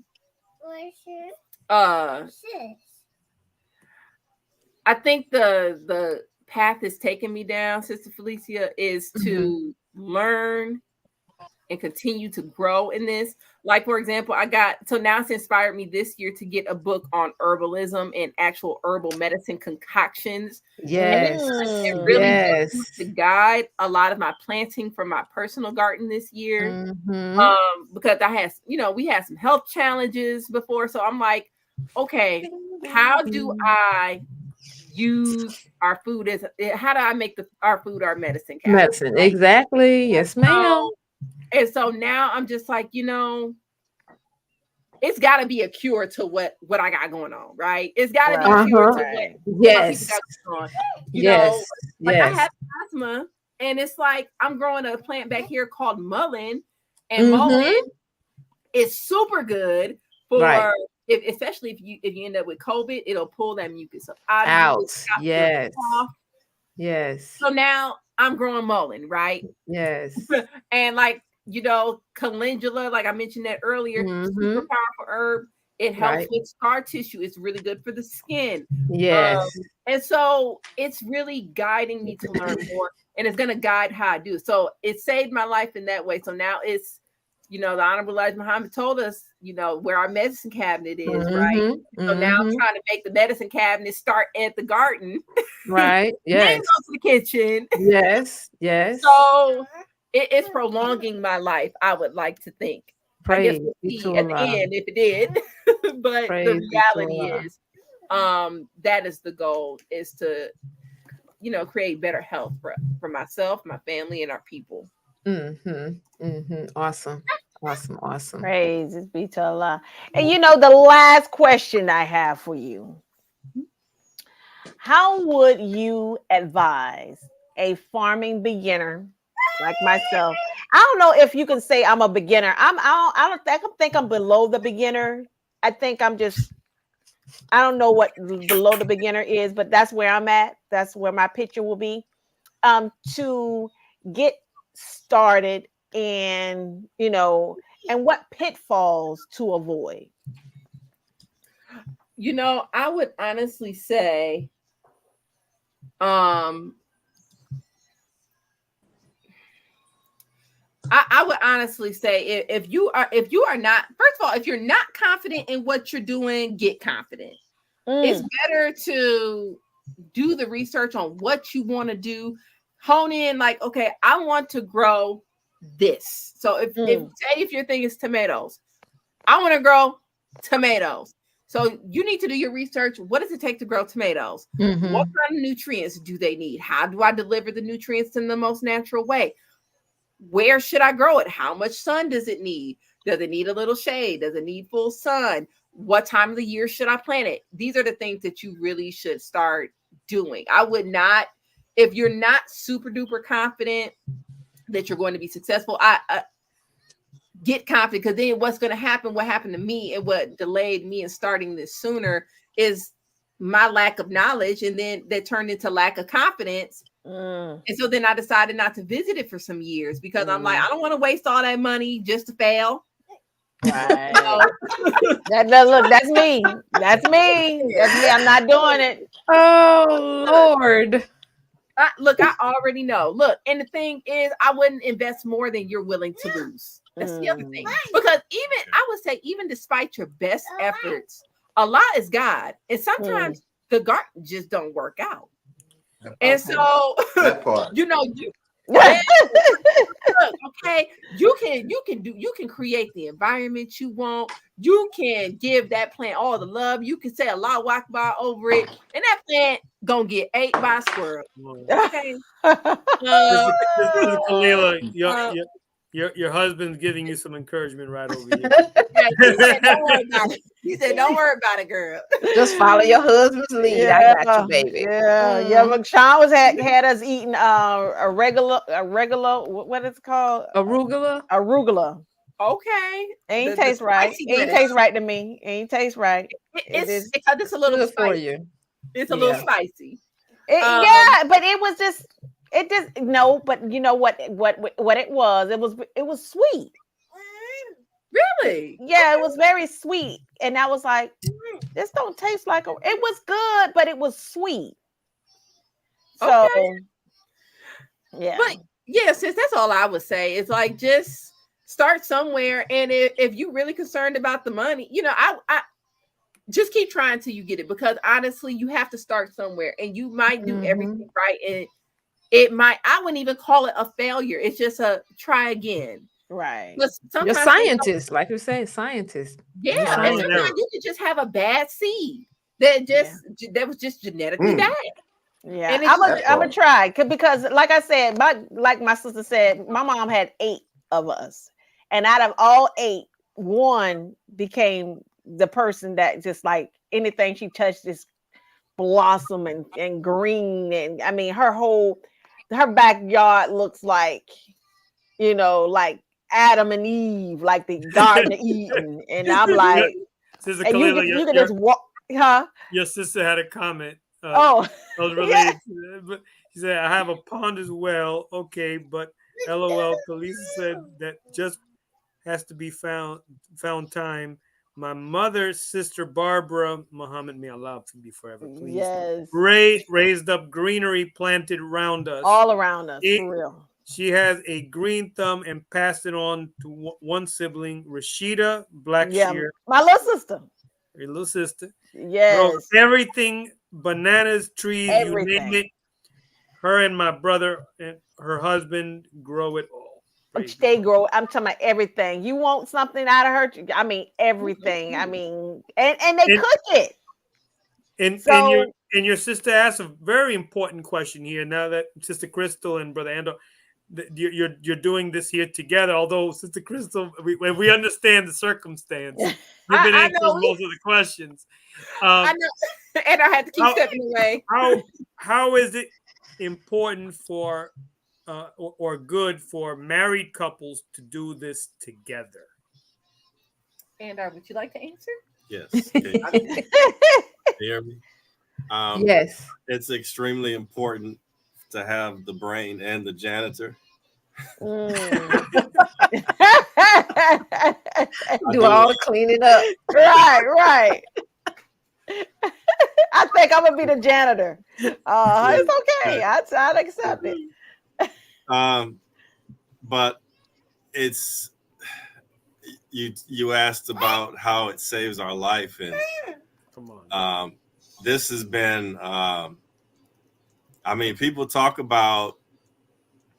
I think the path is taking me down, Sister Felicia, is to learn and continue to grow in this. Like, for example, now it's inspired me this year to get a book on herbalism and actual herbal medicine concoctions. Yes. And it really Yes. helps to guide a lot of my planting for my personal garden this year. Because we had some health challenges before. So I'm like, okay, how do I use our food how do I make our food our medicine cabinet? Medicine. Exactly. Yes, ma'am. And so now I'm just like, you know, it's got to be a cure to what I got going on, right? It's got to be a cure to what Yes. got going on. You Yes. know, like I Yes. have asthma, and it's like I'm growing a plant back here called mullein, and mullein is super good for especially if you end up with COVID, it'll pull that mucus up out. Yes. Yes. So now I'm growing mullein, right? Yes. And like, you know, calendula, like I mentioned that earlier, super powerful herb. It helps with scar tissue. It's really good for the skin. Yes. And so it's really guiding me to learn more, and it's going to guide how I do it. So it saved my life in that way. So now it's, you know, the Honorable Elijah Muhammad told us, you know, where our medicine cabinet is, right? So now I'm trying to make the medicine cabinet start at the garden. Right. Then Yes. go to the kitchen. Yes. Yes. So it's prolonging my life, I would like to think. I guess Praise we'll be see to at the Allah. end if it did. But Praise the be to reality Allah. is, that is the goal, is to, you know, create better health for myself, my family, and our people. Awesome. Awesome. Awesome. Praises be to Allah. And you know, the last question I have for you: how would you advise a farming beginner like myself? I don't know if you can say I'm a beginner. I don't think I'm below the beginner. I think I don't know what below the beginner is, but that's where I'm at. That's where my picture will be. To get started, and you know, and what pitfalls to avoid. You know, I would honestly say, I would honestly say if you are not, first of all, if you're not confident in what you're doing, get confident. It's better to do the research on what you want to do, hone in like, okay, I want to grow this. So if your thing is tomatoes, I want to grow tomatoes. So you need to do your research. What does it take to grow tomatoes? What kind of nutrients do they need? How do I deliver the nutrients in the most natural way? Where should I grow it? How much sun does it need? Does it need a little shade? Does it need full sun? What time of the year should I plant it? These are the things that you really should start doing. I would not, if you're not super duper confident that you're going to be successful, I get confident, because then what's going to happen, what happened to me and what delayed me in starting this sooner is my lack of knowledge. And then that turned into lack of confidence. And so then I decided not to visit it for some years because I'm like, I don't want to waste all that money just to fail. Right. Look, that's me. That's me. That's me. I'm not doing it. Oh Lord. Look, I already know. Look, and the thing is, I wouldn't invest more than you're willing to lose. That's the other thing. Because I would say, even despite your best efforts, a lot is God. And sometimes the garden just don't work out. And so, you okay, you can create the environment you want. You can give that plant all the love. You can say Allahu Akbar over it, and that plant gonna get ate by a squirrel. Okay. Kalila, your husband's giving you some encouragement right over here. He said, "Don't worry about it, girl. Just follow your husband's lead. Yeah, I got you, baby." Yeah. But Sean had us eating a regular what is it called? Arugula. Okay. Ain't taste right. Ain't taste right to me. Ain't taste right. It's a little good for spicy. you. It's a little spicy. Yeah, but it was just no. But you know what it was? It was sweet. Really? Yeah, it was very sweet, and I was like, this don't taste like it was good, but it was sweet. So, yeah. But yeah, sis, that's all I would say. It's like, just start somewhere, and if you're really concerned about the money, I just keep trying till you get it, because honestly, you have to start somewhere, and you might do everything right, and I wouldn't even call it a failure. It's just a try again. Right. You're scientists, like you say, scientists. Yeah. And sometimes you could just have a bad seed that was just genetically bad. Yeah. I'm gonna try, because like I said, like my sister said, my mom had 8 of us. And out of all 8, 1 became the person that just like anything she touched just blossom and green. And I mean, her backyard looks like, like Adam and Eve, like the Garden of Eden. And I'm like, Sister and Kalila, you can just walk, huh? Your sister had a comment. I was related to that, but she said, I have a pond as well. Okay, but LOL, Kalisa said that just has to be found time. My mother's sister Barbara Muhammad, may Allah be forever, please. Yes. Raised up greenery planted around us. All around us, for real. She has a green thumb and passed it on to one sibling, Rashida Blackshear. My little sister. Your little sister. Yes. Grows everything, bananas, trees, everything. You name it. Her and my brother and her husband grow it all. They grow. I'm talking about everything. You want something out of her? I mean, everything. I mean, and they cook it. And your sister asked a very important question here. Now that Sister Crystal and Brother Ando, you're doing this here together. Although Sister Crystal, we understand the circumstance. You've been answering most of the questions. I know, and I had to keep stepping away. How is it important for or good for married couples to do this together? And would you like to answer? Yes. Can you hear me? Yes. It's extremely important to have the brain and the janitor. Do all the cleaning up. Right. I think I'm gonna be the janitor. It's okay. I'd accept it. But it's you asked about how it saves our life, and come on. this has been, I mean, people talk about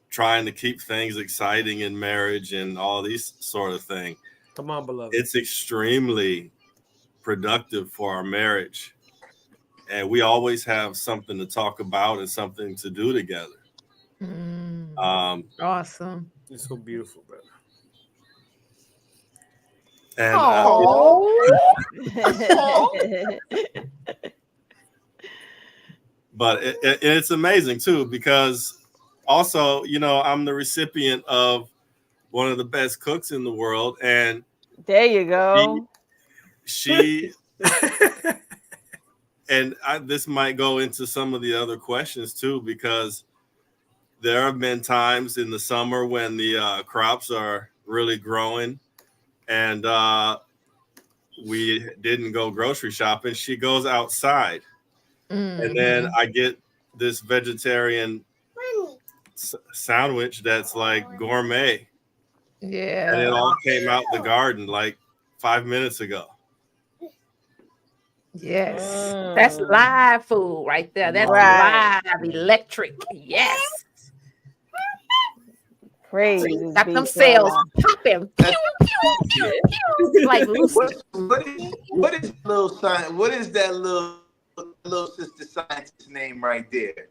trying to keep things exciting in marriage and all these sort of things. Come on, beloved. It's extremely productive for our marriage. And we always have something to talk about and something to do together. Awesome. It's so beautiful, brother. And but it's amazing too, because also, you know, I'm the recipient of one of the best cooks in the world, and there you go. She and this might go into some of the other questions too, because there have been times in the summer when the crops are really growing, and we didn't go grocery shopping. She goes outside, and then I get this vegetarian sandwich that's like gourmet. Yeah. And it all came out the garden like 5 minutes ago. Yes. That's live food right there. That's live electric. Yes. Crazy. Got them cells popping. Pew, pew, pew, pew. Like what is little science? What is that little sister scientist name right there?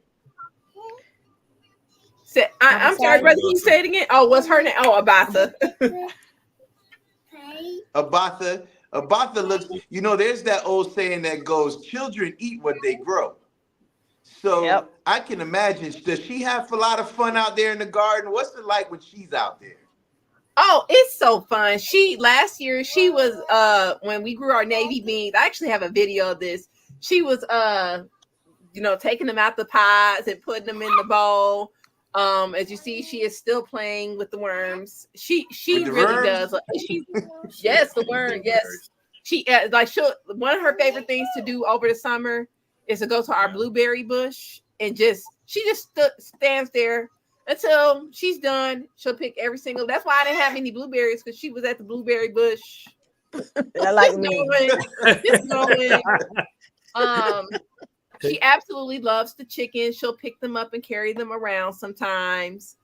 I'm sorry, brother. Can you say it again? Oh, what's her name? Oh, Abatha. Abatha looks, you know, there's that old saying that goes, children eat what they grow. So I can imagine, does she have a lot of fun out there in the garden? What's it like when she's out there? Oh, it's so fun. Last year she was when we grew our navy beans. I actually have a video of this. She was taking them out the pots and putting them in the bowl. As you see, she is still playing with the worms. She really does. Yes, the worm. Yes, she one of her favorite things to do over the summer is to go to our blueberry bush and she just stands there until she's done. She'll pick every single. That's why I didn't have any blueberries, because she was at the blueberry bush. I like me. She absolutely loves the chickens. She'll pick them up and carry them around sometimes.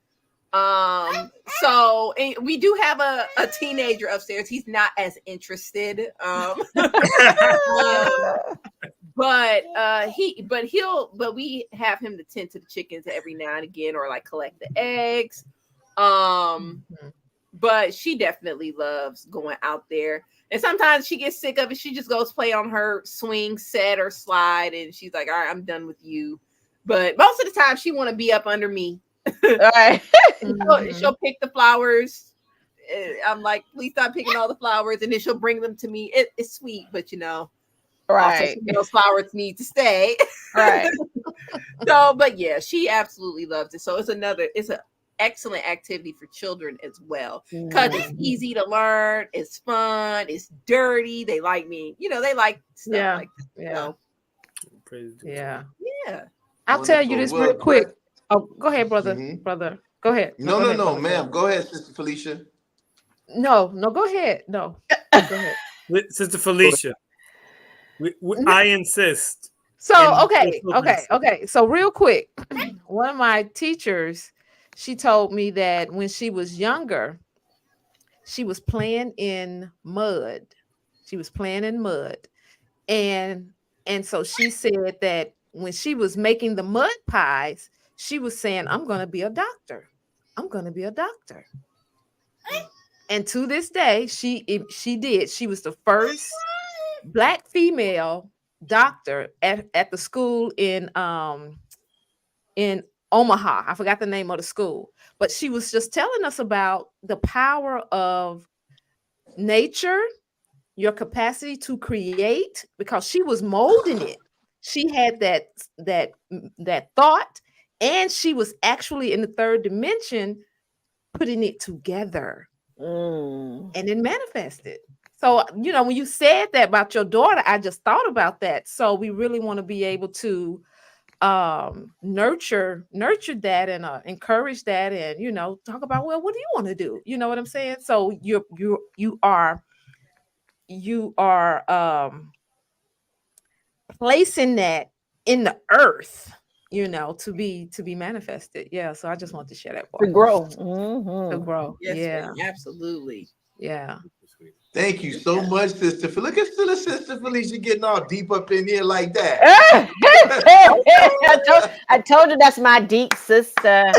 So we do have a teenager upstairs. He's not as interested. But we have him to tend to the chickens every now and again, or like collect the eggs. But she definitely loves going out there. And sometimes she gets sick of it. She just goes play on her swing set or slide, and she's like, all right, I'm done with you. But most of the time she want to be up under me. All right. She'll pick the flowers. I'm like, please stop picking all the flowers. And then she'll bring them to me. It's sweet, but right. Those flowers need to stay. Right. But yeah, she absolutely loves it. So it's an excellent activity for children as well, because it's easy to learn, it's fun, it's dirty, they like they like stuff like that. Yeah. I'll tell you this real quick. Oh, go ahead, brother. Brother, go ahead. No, ma'am. Go ahead, Sister Felicia. No, go ahead. No, go ahead. Sister Felicia, I insist. So okay. So real quick, one of my teachers, she told me that when she was younger, she was playing in mud. And so she said that when she was making the mud pies, she was saying, I'm going to be a doctor. And to this day, she did. She was the first Black female doctor at the school in Omaha. I forgot the name of the school, but she was just telling us about the power of nature, your capacity to create, because she was molding it. She had that thought, and she was actually in the third dimension putting it together, and it manifested. So, when you said that about your daughter, I just thought about that. So we really want to be able to nurture that and encourage that, and talk about, well, what do you want to do? You know what I'm saying? So you are placing that in the earth, to be manifested. Yeah. So I just want to share that To part. grow. To Mhm. grow. Yes, Yeah. ma'am, absolutely. Yeah. Thank you so much, Sister. Look at Sister Felicia getting all deep up in here like that. I told you that's my deep sister.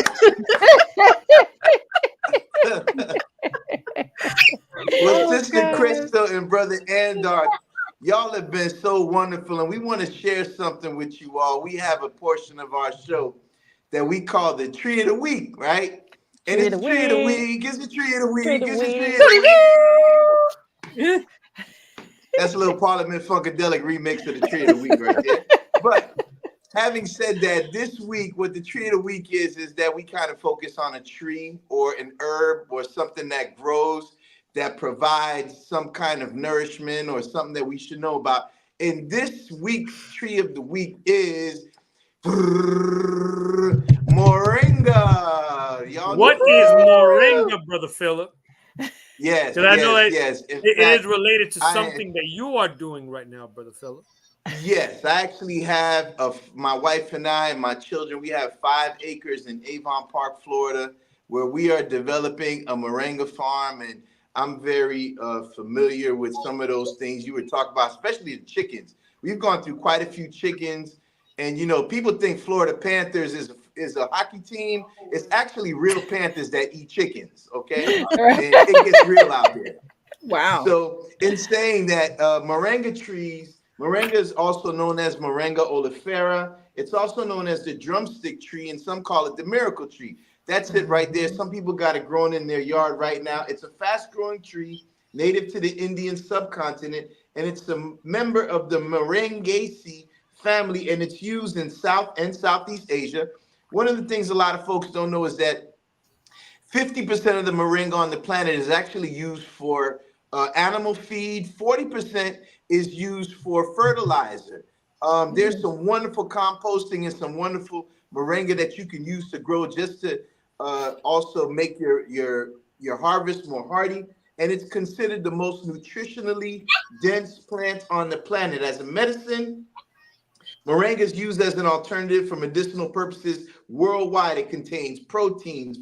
Well, Oh, Sister God. Crystal and Brother Andar, y'all have been so wonderful, and we want to share something with you all. We have a portion of our show that we call the Tree of the Week, right? And Tree it's of the the Tree of the week. Week, it's the Tree of the Tree of Week, the it's the Tree week. of the Week. That's a little Parliament Funkadelic remix of the Tree of the Week right there. But having said that, this week, what the Tree of the Week is that we kind of focus on a tree or an herb or something that grows that provides some kind of nourishment or something that we should know about. And this week's Tree of the Week is Moringa. Y'all What know is moringa, Brother Philip? Yes, Because I know yes. In it fact, is related to I- something that you are doing right now, Brother Philip. Yes, I actually have my wife and I and my children. We have 5 acres in Avon Park, Florida, where we are developing a moringa farm, and I'm very familiar with some of those things you were talking about, especially the chickens. We've gone through quite a few chickens, and people think Florida Panthers is a hockey team. It's actually real Panthers that eat chickens. Okay, and it gets real out there. Wow. So, in saying that, moringa trees. Moringa is also known as Moringa oleifera. It's also known as the drumstick tree, and some call it the miracle tree. That's it right there. Some people got it growing in their yard right now. It's a fast-growing tree native to the Indian subcontinent, and it's a member of the Moringaceae family, and it's used in South and Southeast Asia. One of the things a lot of folks don't know is that 50% of the moringa on the planet is actually used for animal feed. 40% is used for fertilizer. There's some wonderful composting and some wonderful moringa that you can use to grow just to also make your harvest more hardy. And it's considered the most nutritionally dense plant on the planet. As a medicine, moringa is used as an alternative for medicinal purposes worldwide. It contains proteins,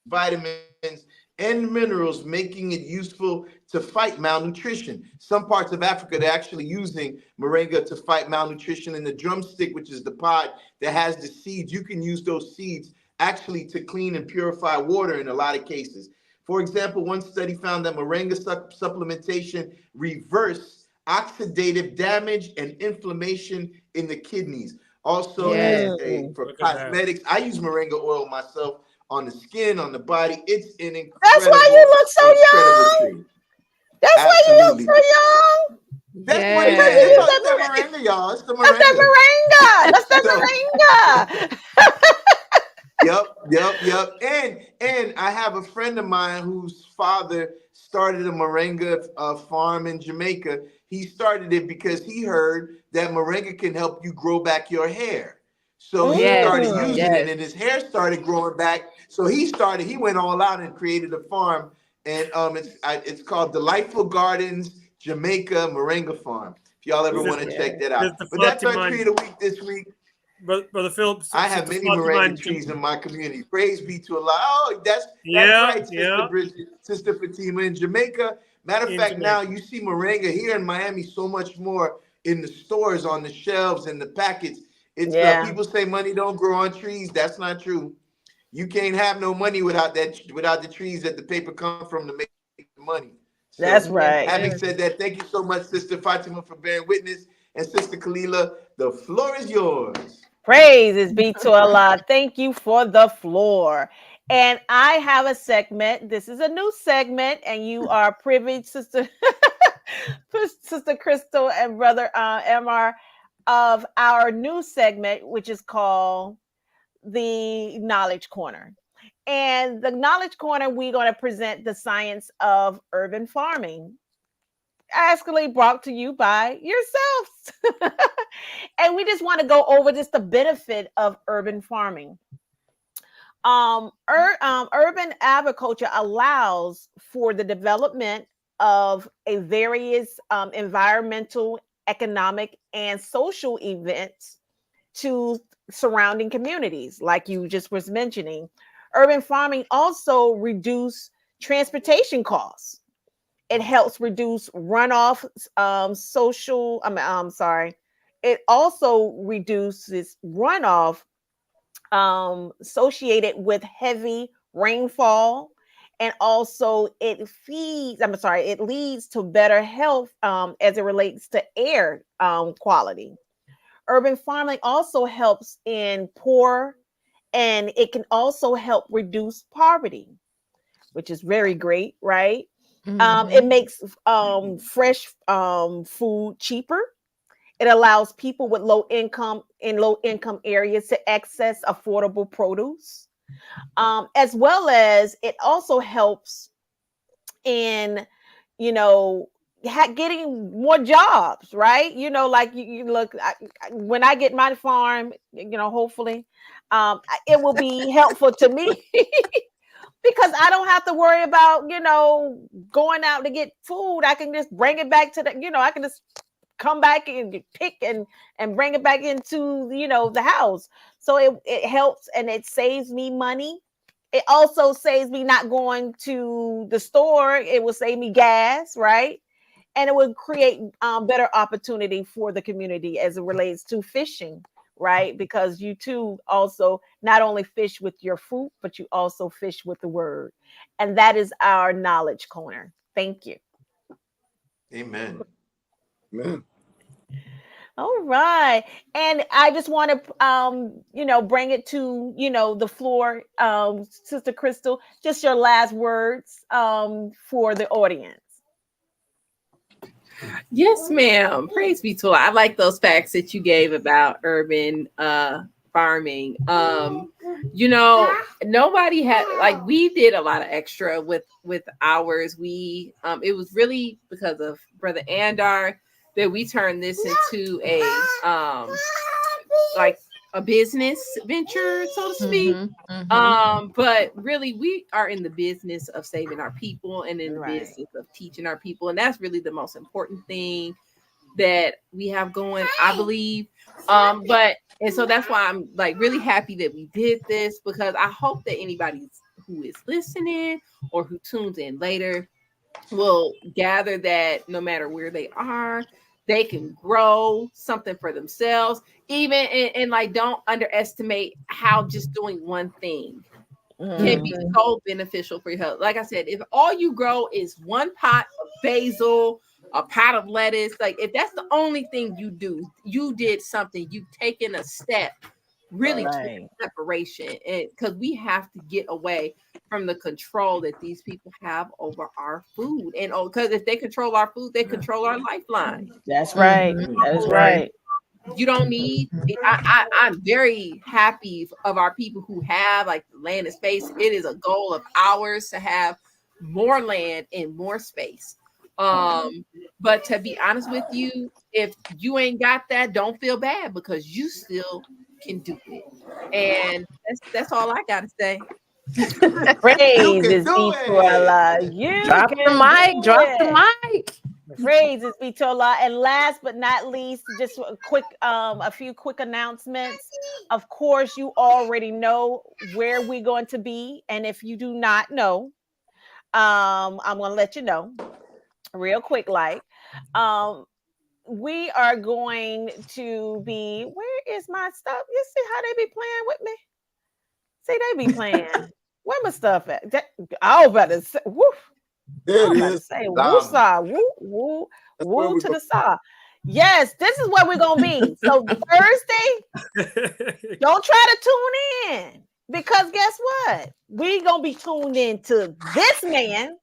vitamins, and minerals, making it useful to fight malnutrition. Some parts of Africa, they're actually using moringa to fight malnutrition. In the drumstick, which is the pod that has the seeds, you can use those seeds actually to clean and purify water in a lot of cases. For example, one study found that moringa supplementation reversed oxidative damage and inflammation in the kidneys. Also, for Look at that. cosmetics, I use moringa oil myself on the skin, on the body. It's an incredible, That's why you look so young. tree. That's why you look Absolutely. so young. That's what it Yeah. is. It's not the moringa, y'all. It's the That's that moringa. moringa. That's that moringa. Yep. And I have a friend of mine whose father started a moringa farm in Jamaica. He started it because he heard that moringa can help you grow back your hair. So he started using it, and his hair started growing back. So he went all out and created a farm, and it's called Delightful Gardens Jamaica Moringa Farm. If y'all ever want to check that out. But that's our tree of the week this week. Brother Philip, I have many moringa trees in my community. Praise be to Allah. Oh, that's right, Sister Bridget, Sister Fatima in Jamaica. Matter of fact, now you see moringa here in Miami so much more in the stores, on the shelves, and the packets. It's people say money don't grow on trees. That's not true. You can't have no money without the trees that the paper comes from to make money. So, that's right. Having said that, thank you so much, Sister Fatima, for bearing witness, and Sister Kalila, the floor is yours. Praises be to Allah. Thank you for the floor. And I have a segment. This is a new segment, and you are privy, Sister Sister Crystal and Brother MR, of our new segment, which is called the Knowledge Corner. And the Knowledge Corner, we're going to present the science of urban farming, actually brought to you by yourselves. And we just want to go over just the benefit of urban farming. Urban agriculture allows for the development of a various environmental economic, and social events to surrounding communities, like you just was mentioning. Urban farming also reduce transportation costs. It helps reduce runoff, social. I'm sorry. It also reduces runoff associated with heavy rainfall, and also it feeds. I'm sorry. It leads to better health as it relates to air quality. Urban farming also helps in poor, and it can also help reduce poverty, which is very great, right? It Mhm. makes fresh food cheaper. It allows people with low income in low income areas to access affordable produce, as well as it also helps in, you know, getting more jobs, right? You know, like you look, when I get my farm, you know, hopefully, it will be helpful to me because I don't have to worry about, you know, going out to get food. I can just bring it back to the, you know, I can just come back and pick and bring it back into, you know, the house. So it helps and it saves me money. It also saves me not going to the store. It will save me gas, right? And it would create better opportunity for the community as it relates to fishing, right? Because you too also not only fish with your fruit, but you also fish with the word. And that is our knowledge corner. Thank you. Amen. Man. All right. And I just want to you know, bring it to, you know, the floor, Sister Crystal, just your last words for the audience. Yes, ma'am. Praise be to Allah. I like those facts that you gave about urban farming. You know, nobody had, like, we did a lot of extra with ours. We it was really because of Brother Andar that we turned this into a like a business venture, so to speak. But really we are in the business of saving our people and in the Right. business of teaching our people, and that's really the most important thing that we have going, I believe. But and so that's why I'm like really happy that we did this, because I hope that anybody who is listening or who tunes in later will gather that no matter where they are, they can grow something for themselves, even and like don't underestimate how just doing one thing can be so beneficial for your health. Like I said, if all you grow is one pot of basil, a pot of lettuce, like if that's the only thing you do, you did something, you've taken a step really Right. towards separation. And because we have to get away from the control that these people have over our food. And because if they control our food, they control our lifeline. That's right. That is right. You don't need, I'm very happy of our people who have like land and space. It is a goal of ours to have more land and more space. But to be honest with you, if you ain't got that, don't feel bad, because you still can do it. And that's all I gotta say. Praise can is do be it. to Allah. You Drop the can mic. do Drop it. the mic. Praises be to Allah. And last but not least, just a few quick announcements. Of course, you already know where we're going to be, and if you do not know, I'm going to let you know real quick. Like, we are going to be. Where is my stuff? You see how they be playing with me? See, they be playing. Where my stuff at? I was about to say, woof. There I it was about to is. say, woo Lam. saw, woo, woo, That's where woo we to go. the saw. Yes, this is where we're gonna be. So Thursday, don't try to tune in, because guess what? We gonna be tuned in to this man,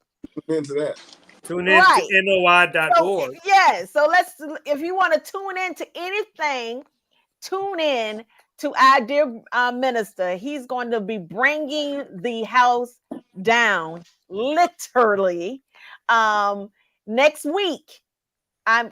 Into that. Tune in right? to NOI.org. So, yeah, so if you want to tune in to anything, tune in to our dear minister. He's going to be bringing the house down, literally. Next week,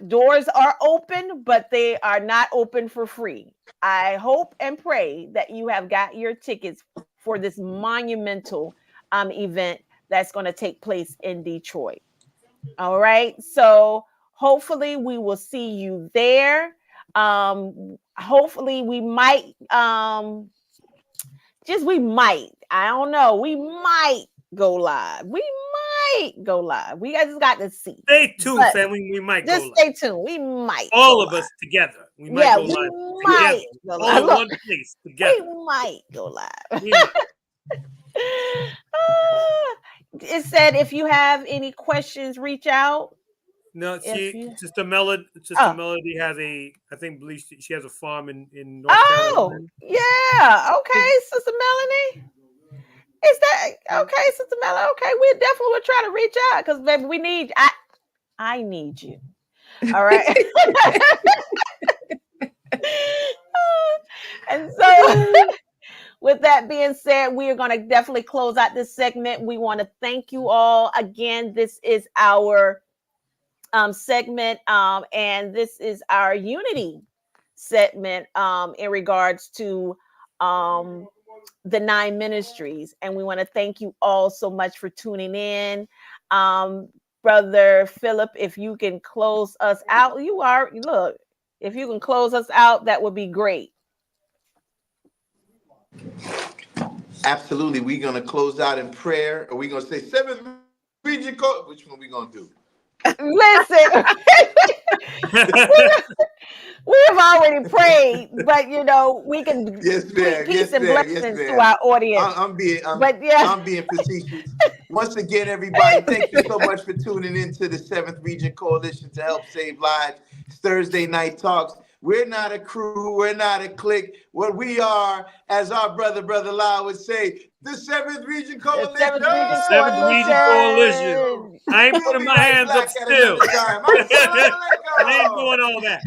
doors are open, but they are not open for free. I hope and pray that you have got your tickets for this monumental event that's going to take place in Detroit. All right. So Hopefully, we will see you there. Hopefully, we might we might. I don't know. We might go live. We might go live. We just got to see. Stay tuned, But family. We might go just live. stay tuned. We might. All go of live. us together. We might Yeah, go we live might together. go All live. in Look, one place together. we might go live. We might. It said if you have any questions, reach out. No, If you- Sister Melody Oh. Melody has believe she has a farm in North Oh, Carolina. yeah. Okay, Sister Melanie. Is that okay, Sister Melanie? Okay, we definitely will try to reach out because baby, we need I need you. All right. And so with that being said, we are going to definitely close out this segment. We want to thank you all again. This is our segment, and this is our unity segment in regards to the 9 ministries. And we want to thank you all so much for tuning in. Brother Philip, if you can close us out, if you can close us out, that would be great. Absolutely. We're going to close out in prayer. Are we going to say 7th region code? Which one are we going to do? Listen, we have already prayed, but we can Yes, ma'am. peace Yes, and ma'am. blessings Yes, to ma'am. our audience. I'm being facetious. Once again, everybody, thank you so much for tuning into the 7th Region Coalition to Help Save Lives. It's Thursday Night Talks. We're not a crew. We're not a clique. What we are, as our brother Lau would say, the 7th Region Coalition. The 7th Region Coalition. I ain't putting my hands up still. I I ain't doing all that.